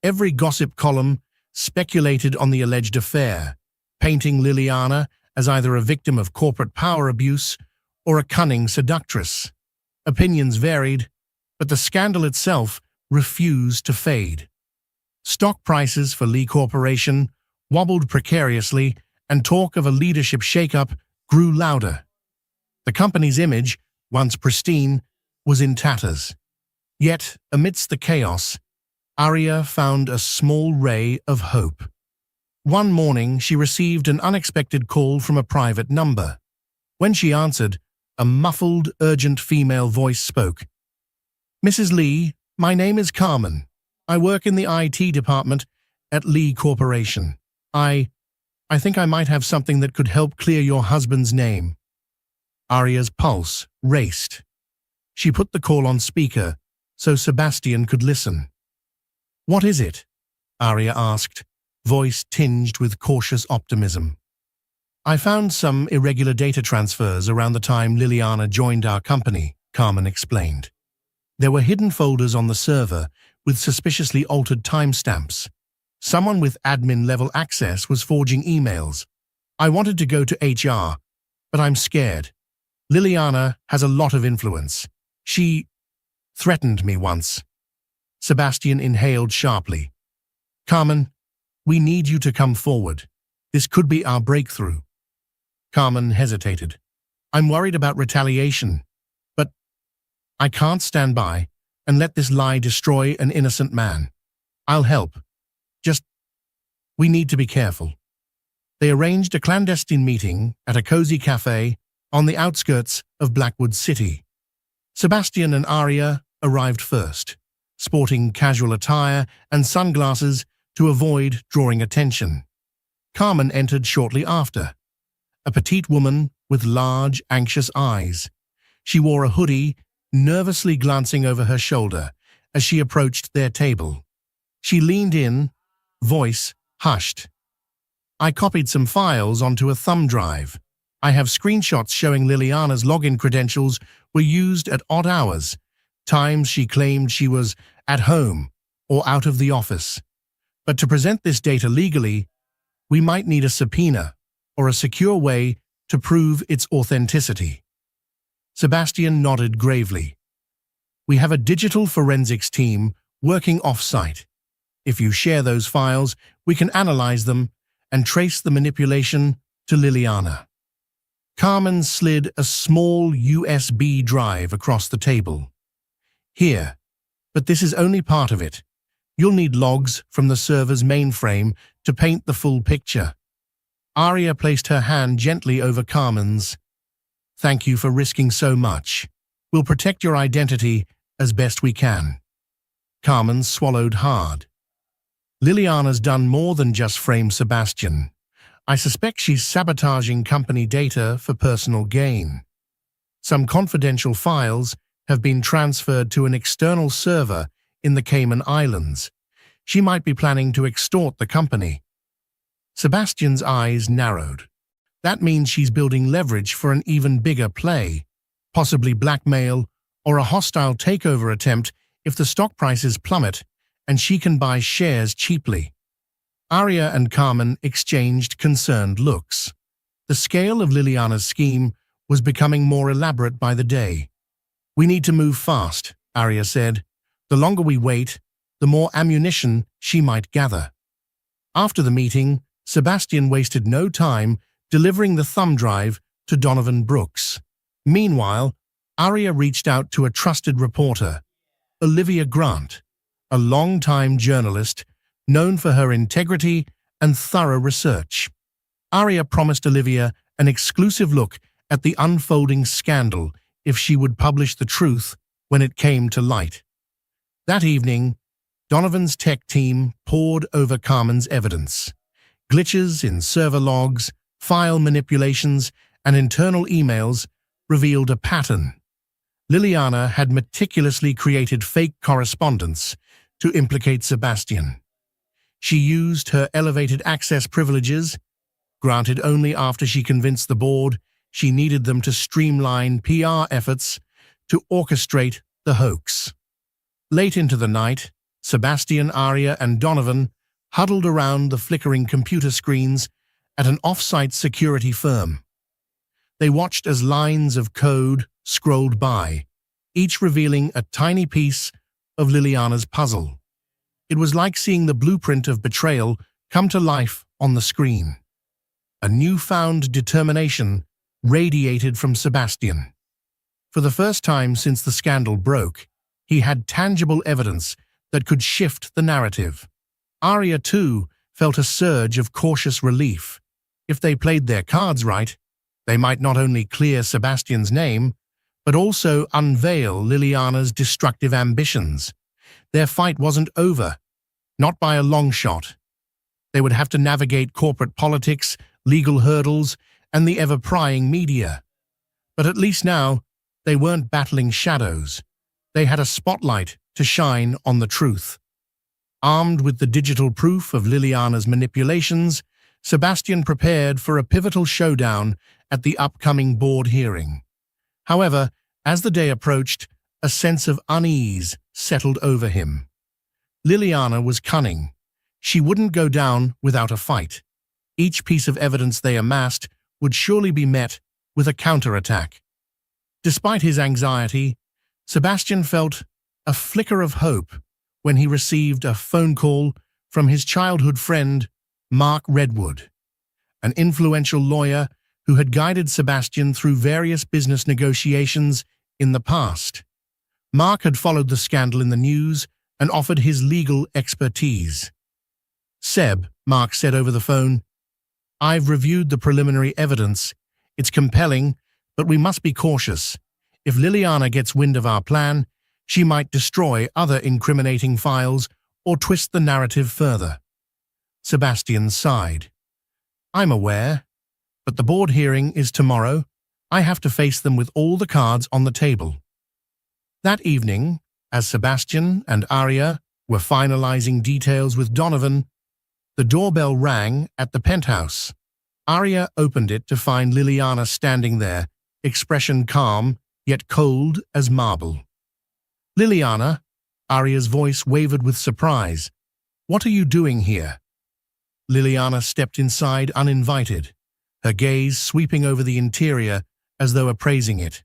A: Every gossip column speculated on the alleged affair, painting Liliana as either a victim of corporate power abuse or a cunning seductress. Opinions varied, but the scandal itself refused to fade. Stock prices for Lee Corporation wobbled precariously, and talk of a leadership shakeup grew louder. The company's image, once pristine, was in tatters. Yet, amidst the chaos, Arya found a small ray of hope. One morning, she received an unexpected call from a private number. When she answered, a muffled, urgent female voice spoke. "Mrs. Lee, my name is Carmen. I work in the IT department at Lee Corporation. I think I might have something that could help clear your husband's name." Arya's pulse raced. She put the call on speaker so Sebastian could listen. "What is it?" Arya asked, voice tinged with cautious optimism. "I found some irregular data transfers around the time Liliana joined our company," Carmen explained. "There were hidden folders on the server with suspiciously altered timestamps. Someone with admin-level access was forging emails. I wanted to go to HR, but I'm scared. Liliana has a lot of influence. She threatened me once." Sebastian inhaled sharply. "Carmen, we need you to come forward. This could be our breakthrough." Carmen hesitated. "I'm worried about retaliation, but I can't stand by and let this lie destroy an innocent man. I'll help. Just, we need to be careful." They arranged a clandestine meeting at a cozy cafe on the outskirts of Blackwood City. Sebastian and Arya arrived first, sporting casual attire and sunglasses to avoid drawing attention. Carmen entered shortly after, a petite woman with large, anxious eyes. She wore a hoodie, nervously glancing over her shoulder as she approached their table. She leaned in, voice hushed. "I copied some files onto a thumb drive. I have screenshots showing Liliana's login credentials were used at odd hours, times she claimed she was at home or out of the office. But to present this data legally, we might need a subpoena or a secure way to prove its authenticity." Sebastian nodded gravely. "We have a digital forensics team working off-site. If you share those files, we can analyze them and trace the manipulation to Liliana." Carmen slid a small USB drive across the table. "Here, but this is only part of it. You'll need logs from the server's mainframe to paint the full picture." Arya placed her hand gently over Carmen's. "Thank you for risking so much. We'll protect your identity as best we can." Carmen swallowed hard. "Liliana's done more than just frame Sebastian. I suspect she's sabotaging company data for personal gain. Some confidential files have been transferred to an external server in the Cayman Islands. She might be planning to extort the company." Sebastian's eyes narrowed. "That means she's building leverage for an even bigger play, possibly blackmail or a hostile takeover attempt if the stock prices plummet and she can buy shares cheaply." Arya and Carmen exchanged concerned looks. The scale of Liliana's scheme was becoming more elaborate by the day. "We need to move fast," Arya said. "The longer we wait, the more ammunition she might gather." After the meeting, Sebastian wasted no time delivering the thumb drive to Donovan Brooks. Meanwhile, Arya reached out to a trusted reporter, Olivia Grant, a longtime journalist known for her integrity and thorough research. Arya promised Olivia an exclusive look at the unfolding scandal if she would publish the truth when it came to light. That evening, Donovan's tech team pored over Carmen's evidence. Glitches in server logs, file manipulations, and internal emails revealed a pattern. Liliana had meticulously created fake correspondence to implicate Sebastian. She used her elevated access privileges, granted only after she convinced the board she needed them to streamline PR efforts, to orchestrate the hoax. Late into the night, Sebastian, Arya, and Donovan huddled around the flickering computer screens at an off-site security firm. They watched as lines of code scrolled by, each revealing a tiny piece of Liliana's puzzle. It was like seeing the blueprint of betrayal come to life on the screen. A newfound determination radiated from Sebastian. For the first time since the scandal broke, he had tangible evidence that could shift the narrative. Arya, too, felt a surge of cautious relief. If they played their cards right, they might not only clear Sebastian's name, but also unveil Liliana's destructive ambitions. Their fight wasn't over, not by a long shot. They would have to navigate corporate politics, legal hurdles, and the ever-prying media. But at least now, they weren't battling shadows. They had a spotlight to shine on the truth. Armed with the digital proof of Liliana's manipulations, Sebastian prepared for a pivotal showdown at the upcoming board hearing. However, as the day approached, a sense of unease settled over him. Liliana was cunning. She wouldn't go down without a fight. Each piece of evidence they amassed would surely be met with a counterattack. Despite his anxiety, Sebastian felt a flicker of hope when he received a phone call from his childhood friend, Mark Redwood, an influential lawyer who had guided Sebastian through various business negotiations in the past. Mark had followed the scandal in the news and offered his legal expertise. "Seb," Mark said over the phone, "I've reviewed the preliminary evidence. It's compelling, but we must be cautious. If Liliana gets wind of our plan, she might destroy other incriminating files or twist the narrative further." Sebastian sighed. "I'm aware, but the board hearing is tomorrow. I have to face them with all the cards on the table." That evening, as Sebastian and Arya were finalizing details with Donovan, the doorbell rang at the penthouse. Arya opened it to find Liliana standing there, expression calm, yet cold as marble. "Liliana," Arya's voice wavered with surprise. "What are you doing here?" Liliana stepped inside uninvited, her gaze sweeping over the interior as though appraising it.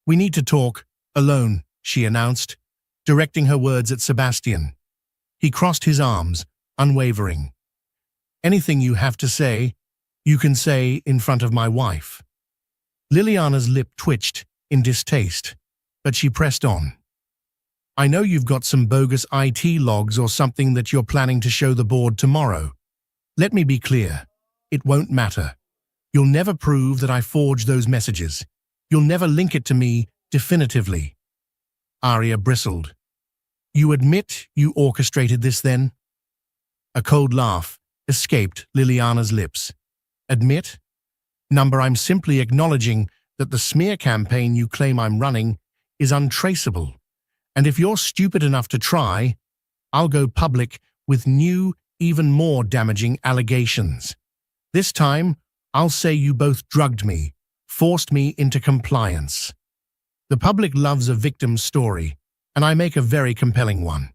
A: "We need to talk, alone," she announced, directing her words at Sebastian. He crossed his arms, unwavering. "Anything you have to say, you can say in front of my wife." Liliana's lip twitched in distaste, but she pressed on. "I know you've got some bogus IT logs or something that you're planning to show the board tomorrow. Let me be clear, it won't matter. You'll never prove that I forged those messages. You'll never link it to me definitively." Arya bristled. "You admit you orchestrated this then?" A cold laugh escaped Liliana's lips. "Admit? Number, I'm simply acknowledging that the smear campaign you claim I'm running is untraceable. And if you're stupid enough to try, I'll go public with new, even more damaging allegations. This time, I'll say you both drugged me, forced me into compliance. The public loves a victim story, and I make a very compelling one."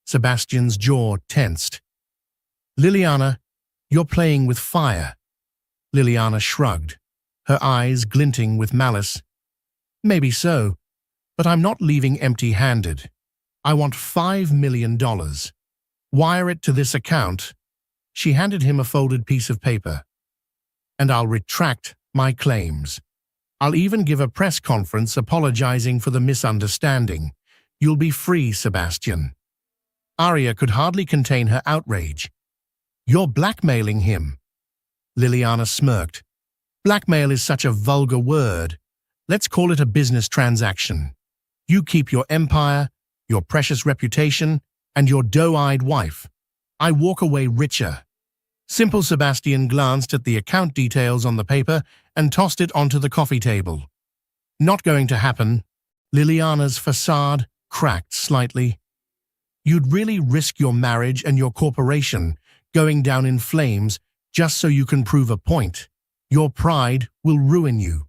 A: Sebastian's jaw tensed. "Liliana, you're playing with fire." Liliana shrugged, her eyes glinting with malice. "Maybe so, but I'm not leaving empty-handed. I want $5 million. Wire it to this account." She handed him a folded piece of paper. "And I'll retract my claims. I'll even give a press conference apologizing for the misunderstanding. You'll be free, Sebastian." Arya could hardly contain her outrage. "You're blackmailing him." Liliana smirked. "Blackmail is such a vulgar word. Let's call it a business transaction. You keep your empire, your precious reputation, and your doe-eyed wife. I walk away richer." Simple Sebastian glanced at the account details on the paper and tossed it onto the coffee table. "Not going to happen." Liliana's facade cracked slightly. "You'd really risk your marriage and your corporation going down in flames just so you can prove a point. Your pride will ruin you."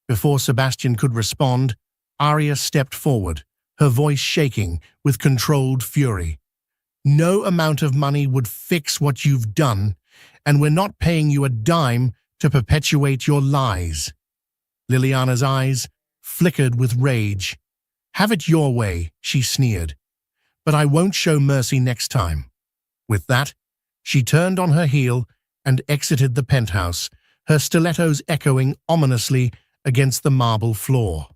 A: Before Sebastian could respond, Arya stepped forward, her voice shaking with controlled fury. "No amount of money would fix what you've done, and we're not paying you a dime to perpetuate your lies." Liliana's eyes flickered with rage. "Have it your way," she sneered. "But I won't show mercy next time." With that, she turned on her heel and exited the penthouse, her stilettos echoing ominously against the marble floor.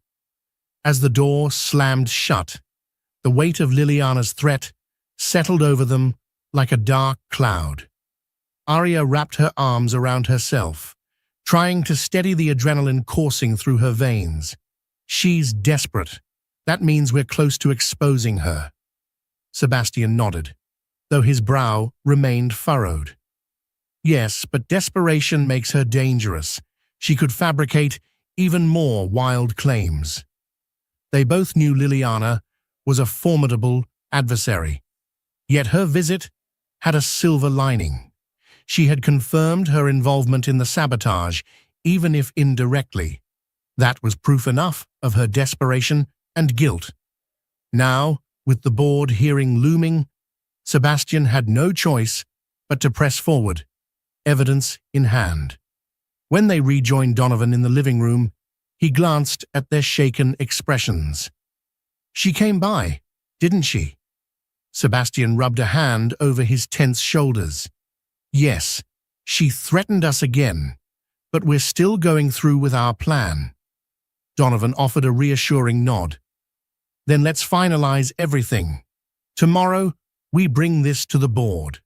A: As the door slammed shut, The weight of Liliana's threat settled over them like a dark cloud. Arya wrapped her arms around herself, trying to steady the adrenaline coursing through her veins. She's desperate. That means we're close to exposing her. Sebastian nodded, though his brow remained furrowed. Yes, but desperation makes her dangerous. She could fabricate even more wild claims. They both knew Liliana was a formidable adversary. Yet her visit had a silver lining. She had confirmed her involvement in the sabotage, even if indirectly. That was proof enough of her desperation and guilt. Now, with the board hearing looming, Sebastian had no choice but to press forward, evidence in hand. When they rejoined Donovan in the living room, he glanced at their shaken expressions. "She came by, didn't she?" Sebastian rubbed a hand over his tense shoulders. "Yes, she threatened us again, but we're still going through with our plan." Donovan offered a reassuring nod. "Then let's finalize everything. Tomorrow, we bring this to the board."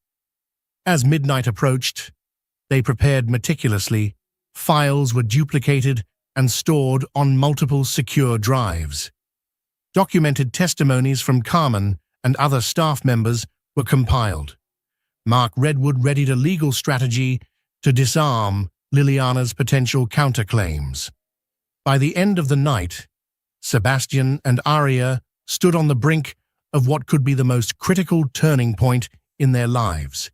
A: As midnight approached, they prepared meticulously. Files were duplicated and stored on multiple secure drives. Documented testimonies from Carmen and other staff members were compiled. Mark Redwood readied a legal strategy to disarm Liliana's potential counterclaims. By the end of the night, Sebastian and Arya stood on the brink of what could be the most critical turning point in their lives.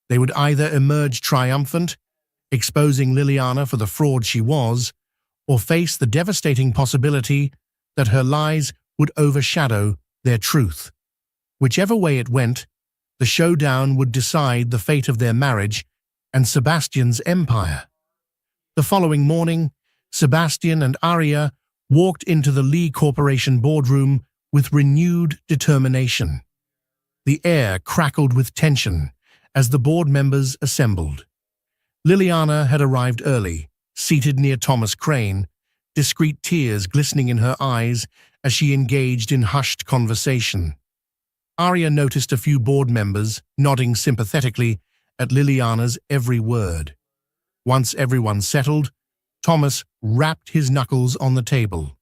A: They would either emerge triumphant, exposing Liliana for the fraud she was, or face the devastating possibility that her lies would overshadow their truth. Whichever way it went, the showdown would decide the fate of their marriage and Sebastian's empire. The following morning, Sebastian and Arya walked into the Lee Corporation boardroom with renewed determination. The air crackled with tension as the board members assembled. Liliana had arrived early, seated near Thomas Crane, discreet tears glistening in her eyes as she engaged in hushed conversation. Arya noticed a few board members nodding sympathetically at Liliana's every word. Once everyone settled, Thomas rapped his knuckles on the table.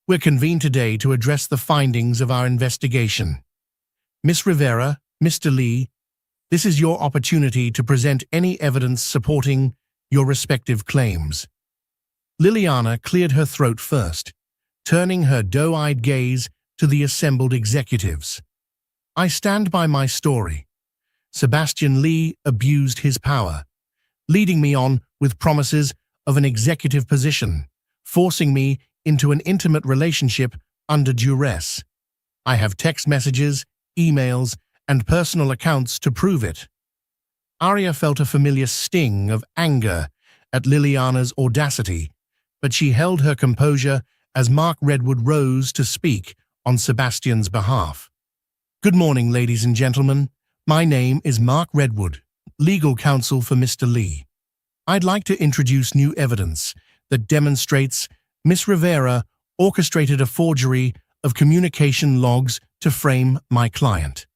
A: "We're convened today to address the findings of our investigation. Miss Rivera, Mr. Lee, this is your opportunity to present any evidence supporting your respective claims." Liliana cleared her throat first, turning her doe-eyed gaze to the assembled executives. "I stand by my story. Sebastian Lee abused his power, leading me on with promises of an executive position, forcing me into an intimate relationship under duress. I have text messages, emails, and personal accounts to prove it." Arya felt a familiar sting of anger at Liliana's audacity, but she held her composure as Mark Redwood rose to speak on Sebastian's behalf. "Good morning, ladies and gentlemen. My name is Mark Redwood, legal counsel for Mr. Lee. I'd like to introduce new evidence that demonstrates Miss Rivera orchestrated a forgery of communication logs to frame my client."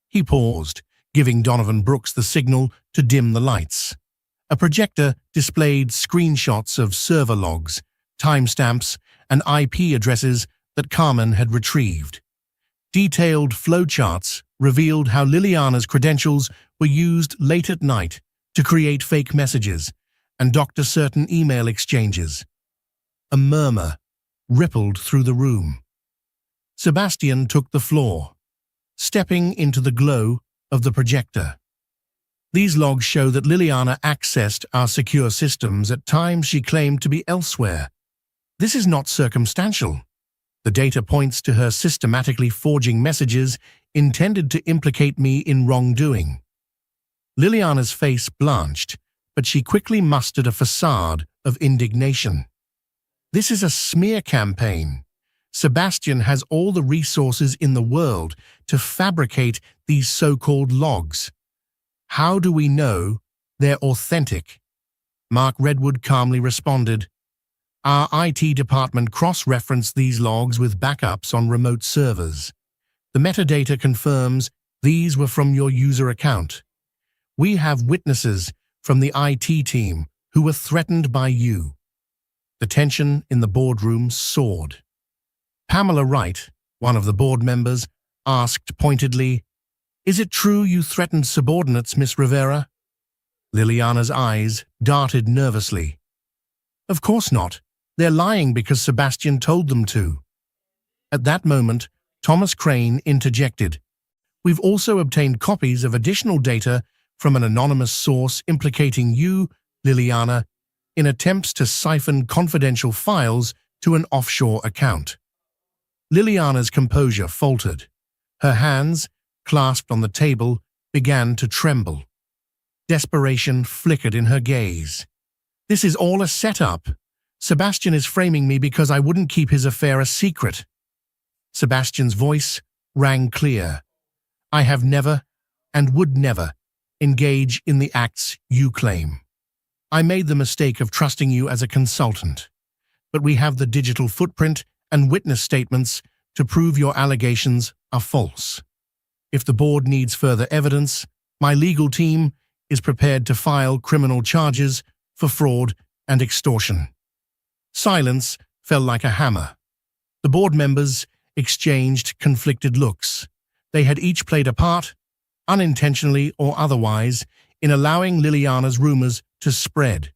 A: He paused, giving Donovan Brooks the signal to dim the lights. A projector displayed screenshots of server logs, timestamps, and IP addresses that Carmen had retrieved. Detailed flowcharts revealed how Liliana's credentials were used late at night to create fake messages and doctor certain email exchanges. A murmur rippled through the room. Sebastian took the floor, stepping into the glow of the projector. "These logs show that Liliana accessed our secure systems at times she claimed to be elsewhere. This is not circumstantial. The data points to her systematically forging messages intended to implicate me in wrongdoing." Liliana's face blanched, but she quickly mustered a facade of indignation. "This is a smear campaign. Sebastian has all the resources in the world to fabricate these so-called logs. How do we know they're authentic?" Mark Redwood calmly responded, "Our IT department cross-referenced these logs with backups on remote servers. The metadata confirms these were from your user account. We have witnesses from the IT team who were threatened by you. The tension in the boardroom soared. Pamela Wright, one of the board members, asked pointedly, "Is it true you threatened subordinates, Miss Rivera?" Liliana's eyes darted nervously. "Of course not. They're lying because Sebastian told them to." At that moment, Thomas Crane interjected, "We've also obtained copies of additional data from an anonymous source implicating you, Liliana, in attempts to siphon confidential files to an offshore account." Liliana's composure faltered. Her hands, clasped on the table, began to tremble. Desperation flickered in her gaze. "This is all a setup. Sebastian is framing me because I wouldn't keep his affair a secret." Sebastian's voice rang clear. "I have never, and would never, engage in the acts you claim. I made the mistake of trusting you as a consultant. But we have the digital footprint and witness statements to prove your allegations are false. If the board needs further evidence, my legal team is prepared to file criminal charges for fraud and extortion." Silence fell like a hammer. The board members exchanged conflicted looks. They had each played a part, unintentionally or otherwise, in allowing Liliana's rumors to spread.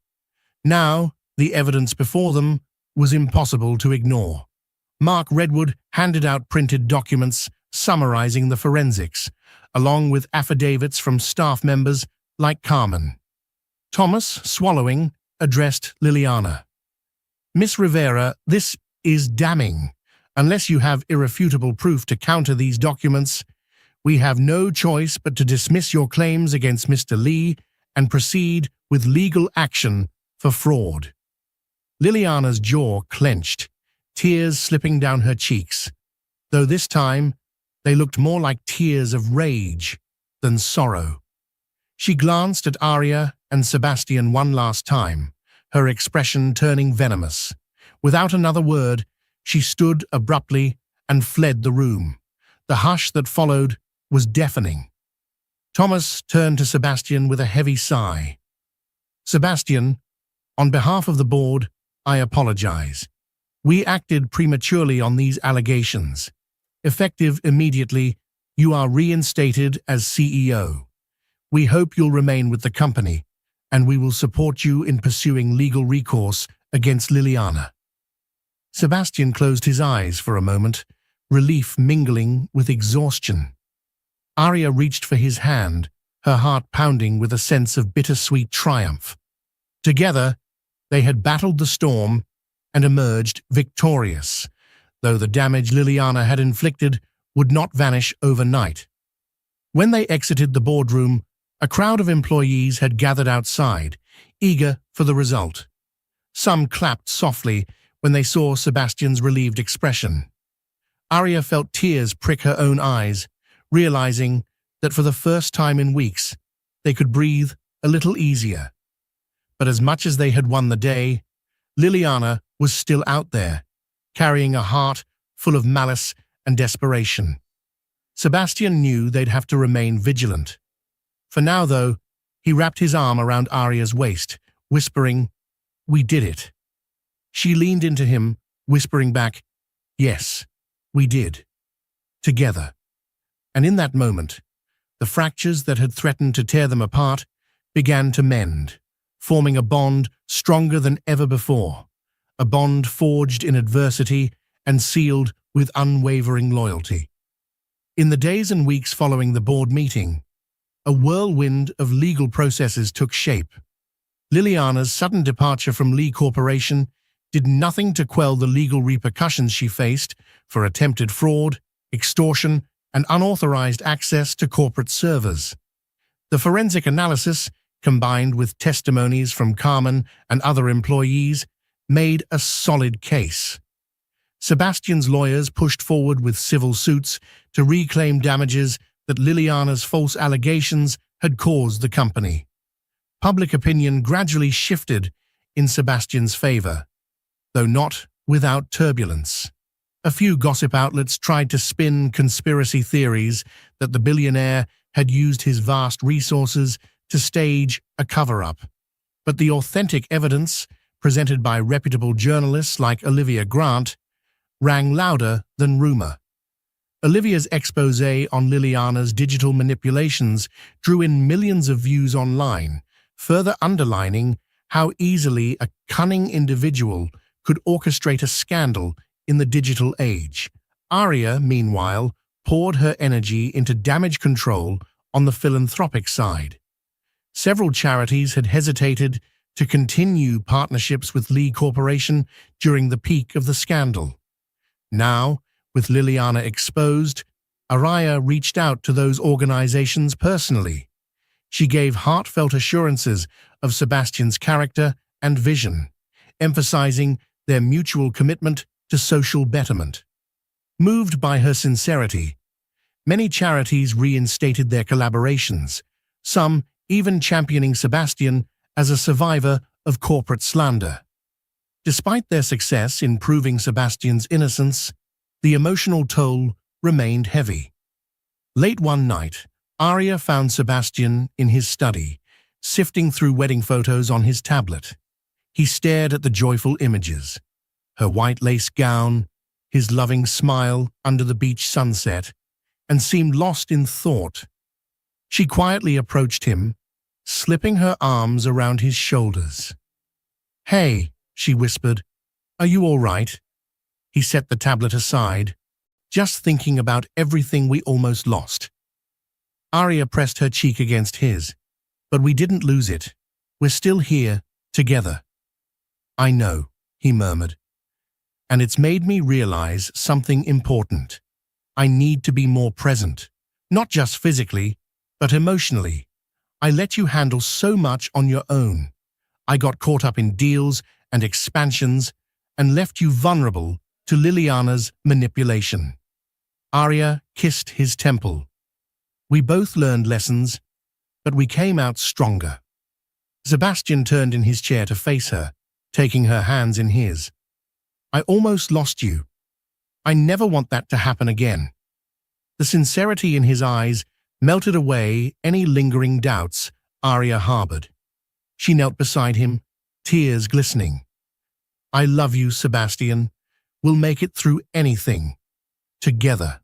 A: Now, the evidence before them was impossible to ignore. Mark Redwood handed out printed documents summarizing the forensics, along with affidavits from staff members like Carmen. Thomas, swallowing, addressed Liliana. "Miss Rivera, this is damning. Unless you have irrefutable proof to counter these documents, we have no choice but to dismiss your claims against Mr. Lee and proceed with legal action for fraud." Liliana's jaw clenched, tears slipping down her cheeks, though this time they looked more like tears of rage than sorrow. She glanced at Arya and Sebastian one last time, her expression turning venomous. Without another word, she stood abruptly and fled the room. The hush that followed was deafening. Thomas turned to Sebastian with a heavy sigh. "Sebastian, on behalf of the board, I apologize. We acted prematurely on these allegations. Effective immediately, you are reinstated as CEO. We hope you'll remain with the company, and we will support you in pursuing legal recourse against Liliana." Sebastian closed his eyes for a moment, relief mingling with exhaustion. Arya reached for his hand, her heart pounding with a sense of bittersweet triumph. Together, they had battled the storm and emerged victorious, though the damage Liliana had inflicted would not vanish overnight. When they exited the boardroom, a crowd of employees had gathered outside, eager for the result. Some clapped softly when they saw Sebastian's relieved expression. Arya felt tears prick her own eyes, realizing that for the first time in weeks, they could breathe a little easier. But as much as they had won the day, Liliana was still out there, carrying a heart full of malice and desperation. Sebastian knew they'd have to remain vigilant. For now, though, he wrapped his arm around Arya's waist, whispering, "We did it." She leaned into him, whispering back, "Yes, we did. Together." And in that moment, the fractures that had threatened to tear them apart began to mend, forming a bond stronger than ever before, a bond forged in adversity and sealed with unwavering loyalty. In the days and weeks following the board meeting, a whirlwind of legal processes took shape. Liliana's sudden departure from Lee Corporation did nothing to quell the legal repercussions she faced for attempted fraud, extortion, and unauthorized access to corporate servers. The forensic analysis, combined with testimonies from Carmen and other employees, made a solid case. Sebastian's lawyers pushed forward with civil suits to reclaim damages that Liliana's false allegations had caused the company. Public opinion gradually shifted in Sebastian's favor, though not without turbulence. A few gossip outlets tried to spin conspiracy theories that the billionaire had used his vast resources to stage a cover-up. But the authentic evidence, presented by reputable journalists like Olivia Grant, rang louder than rumor. Olivia's expose on Liliana's digital manipulations drew in millions of views online, further underlining how easily a cunning individual could orchestrate a scandal in the digital age. Aria, meanwhile, poured her energy into damage control on the philanthropic side. Several charities had hesitated to continue partnerships with Lee Corporation during the peak of the scandal. Now, with Liliana exposed, Aria reached out to those organizations personally. She gave heartfelt assurances of Sebastian's character and vision, emphasizing their mutual commitment to social betterment. Moved by her sincerity, many charities reinstated their collaborations, some even championing Sebastian as a survivor of corporate slander. Despite their success in proving Sebastian's innocence, the emotional toll remained heavy. Late one night, Aria found Sebastian in his study, sifting through wedding photos on his tablet. He stared at the joyful images, her white lace gown, his loving smile under the beach sunset, and seemed lost in thought. She quietly approached him, slipping her arms around his shoulders. "Hey," she whispered, "are you all right?" He set the tablet aside, just thinking about everything we almost lost. Aria pressed her cheek against his. "But we didn't lose it. We're still here, together." "I know," he murmured. "And it's made me realize something important. I need to be more present, not just physically, but emotionally. I let you handle so much on your own. I got caught up in deals and expansions and left you vulnerable to Liliana's manipulation." Aria kissed his temple. "We both learned lessons, but we came out stronger." Sebastian turned in his chair to face her, taking her hands in his. "I almost lost you. I never want that to happen again." The sincerity in his eyes melted away any lingering doubts Aria harbored. She knelt beside him, tears glistening. "I love you, Sebastian. We'll make it through anything. Together."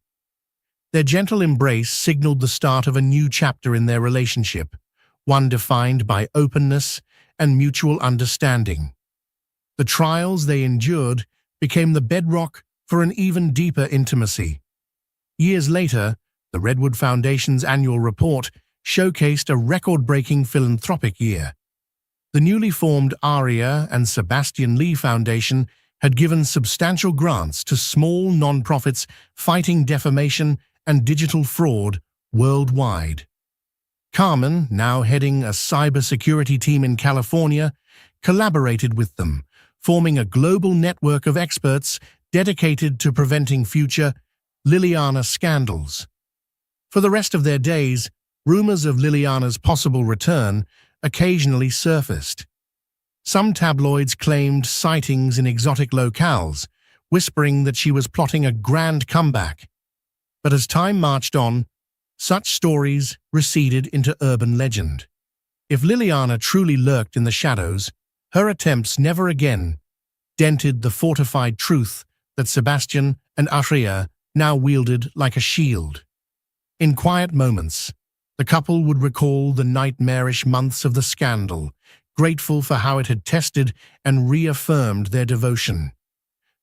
A: Their gentle embrace signaled the start of a new chapter in their relationship, one defined by openness and mutual understanding. The trials they endured became the bedrock for an even deeper intimacy. Years later, the Redwood Foundation's annual report showcased a record-breaking philanthropic year. The newly formed Aria and Sebastian Lee Foundation had given substantial grants to small nonprofits fighting defamation and digital fraud worldwide. Carmen, now heading a cybersecurity team in California, collaborated with them, forming a global network of experts dedicated to preventing future Liliana scandals. For the rest of their days, rumors of Liliana's possible return occasionally surfaced. Some tabloids claimed sightings in exotic locales, whispering that she was plotting a grand comeback. But as time marched on, such stories receded into urban legend. If Liliana truly lurked in the shadows, her attempts never again dented the fortified truth that Sebastian and Aria now wielded like a shield. In quiet moments, the couple would recall the nightmarish months of the scandal, grateful for how it had tested and reaffirmed their devotion.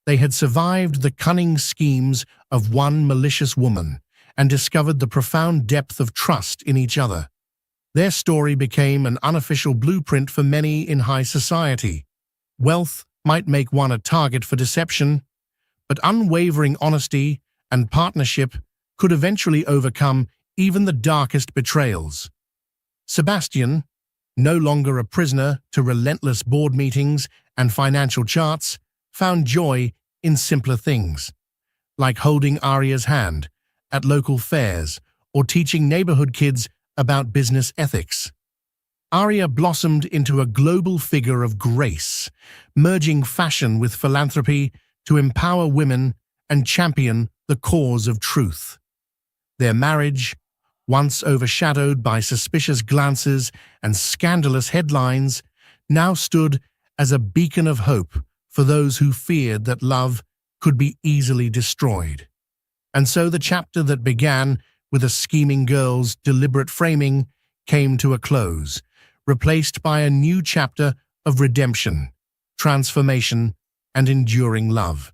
A: They had survived the cunning schemes of one malicious woman and discovered the profound depth of trust in each other. Their story became an unofficial blueprint for many in high society. Wealth might make one a target for deception, but unwavering honesty and partnership could eventually overcome even the darkest betrayals. Sebastian, no longer a prisoner to relentless board meetings and financial charts, found joy in simpler things, like holding Aria's hand at local fairs or teaching neighborhood kids about business ethics. Aria blossomed into a global figure of grace, merging fashion with philanthropy to empower women and champion the cause of truth. Their marriage, once overshadowed by suspicious glances and scandalous headlines, now stood as a beacon of hope for those who feared that love could be easily destroyed. And so the chapter that began with a scheming girl's deliberate framing came to a close, replaced by a new chapter of redemption, transformation, and enduring love.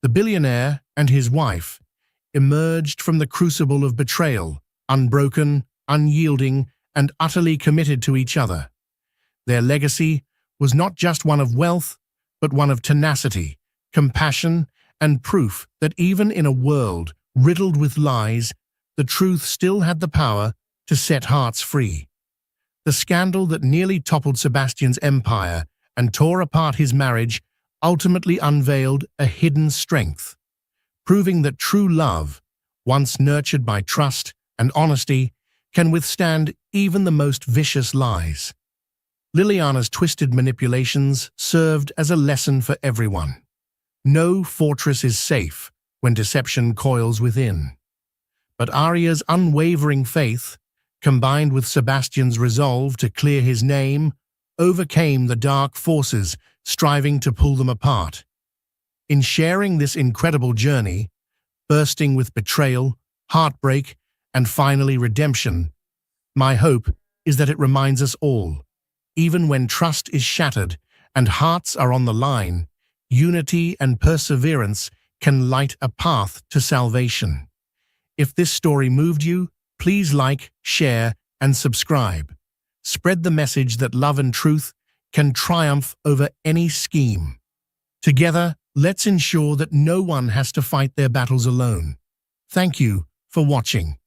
A: The billionaire and his wife emerged from the crucible of betrayal, unbroken, unyielding, and utterly committed to each other. Their legacy was not just one of wealth, but one of tenacity, compassion, and proof that even in a world riddled with lies, the truth still had the power to set hearts free. The scandal that nearly toppled Sebastian's empire and tore apart his marriage ultimately unveiled a hidden strength, proving that true love, once nurtured by trust and honesty, can withstand even the most vicious lies. Liliana's twisted manipulations served as a lesson for everyone. No fortress is safe when deception coils within. But Arya's unwavering faith, combined with Sebastian's resolve to clear his name, overcame the dark forces striving to pull them apart. In sharing this incredible journey, bursting with betrayal, heartbreak, and finally redemption, my hope is that it reminds us all, even when trust is shattered and hearts are on the line, unity and perseverance can light a path to salvation. If this story moved you, please like, share, and subscribe. Spread the message that love and truth can triumph over any scheme. Together, let's ensure that no one has to fight their battles alone. Thank you for watching.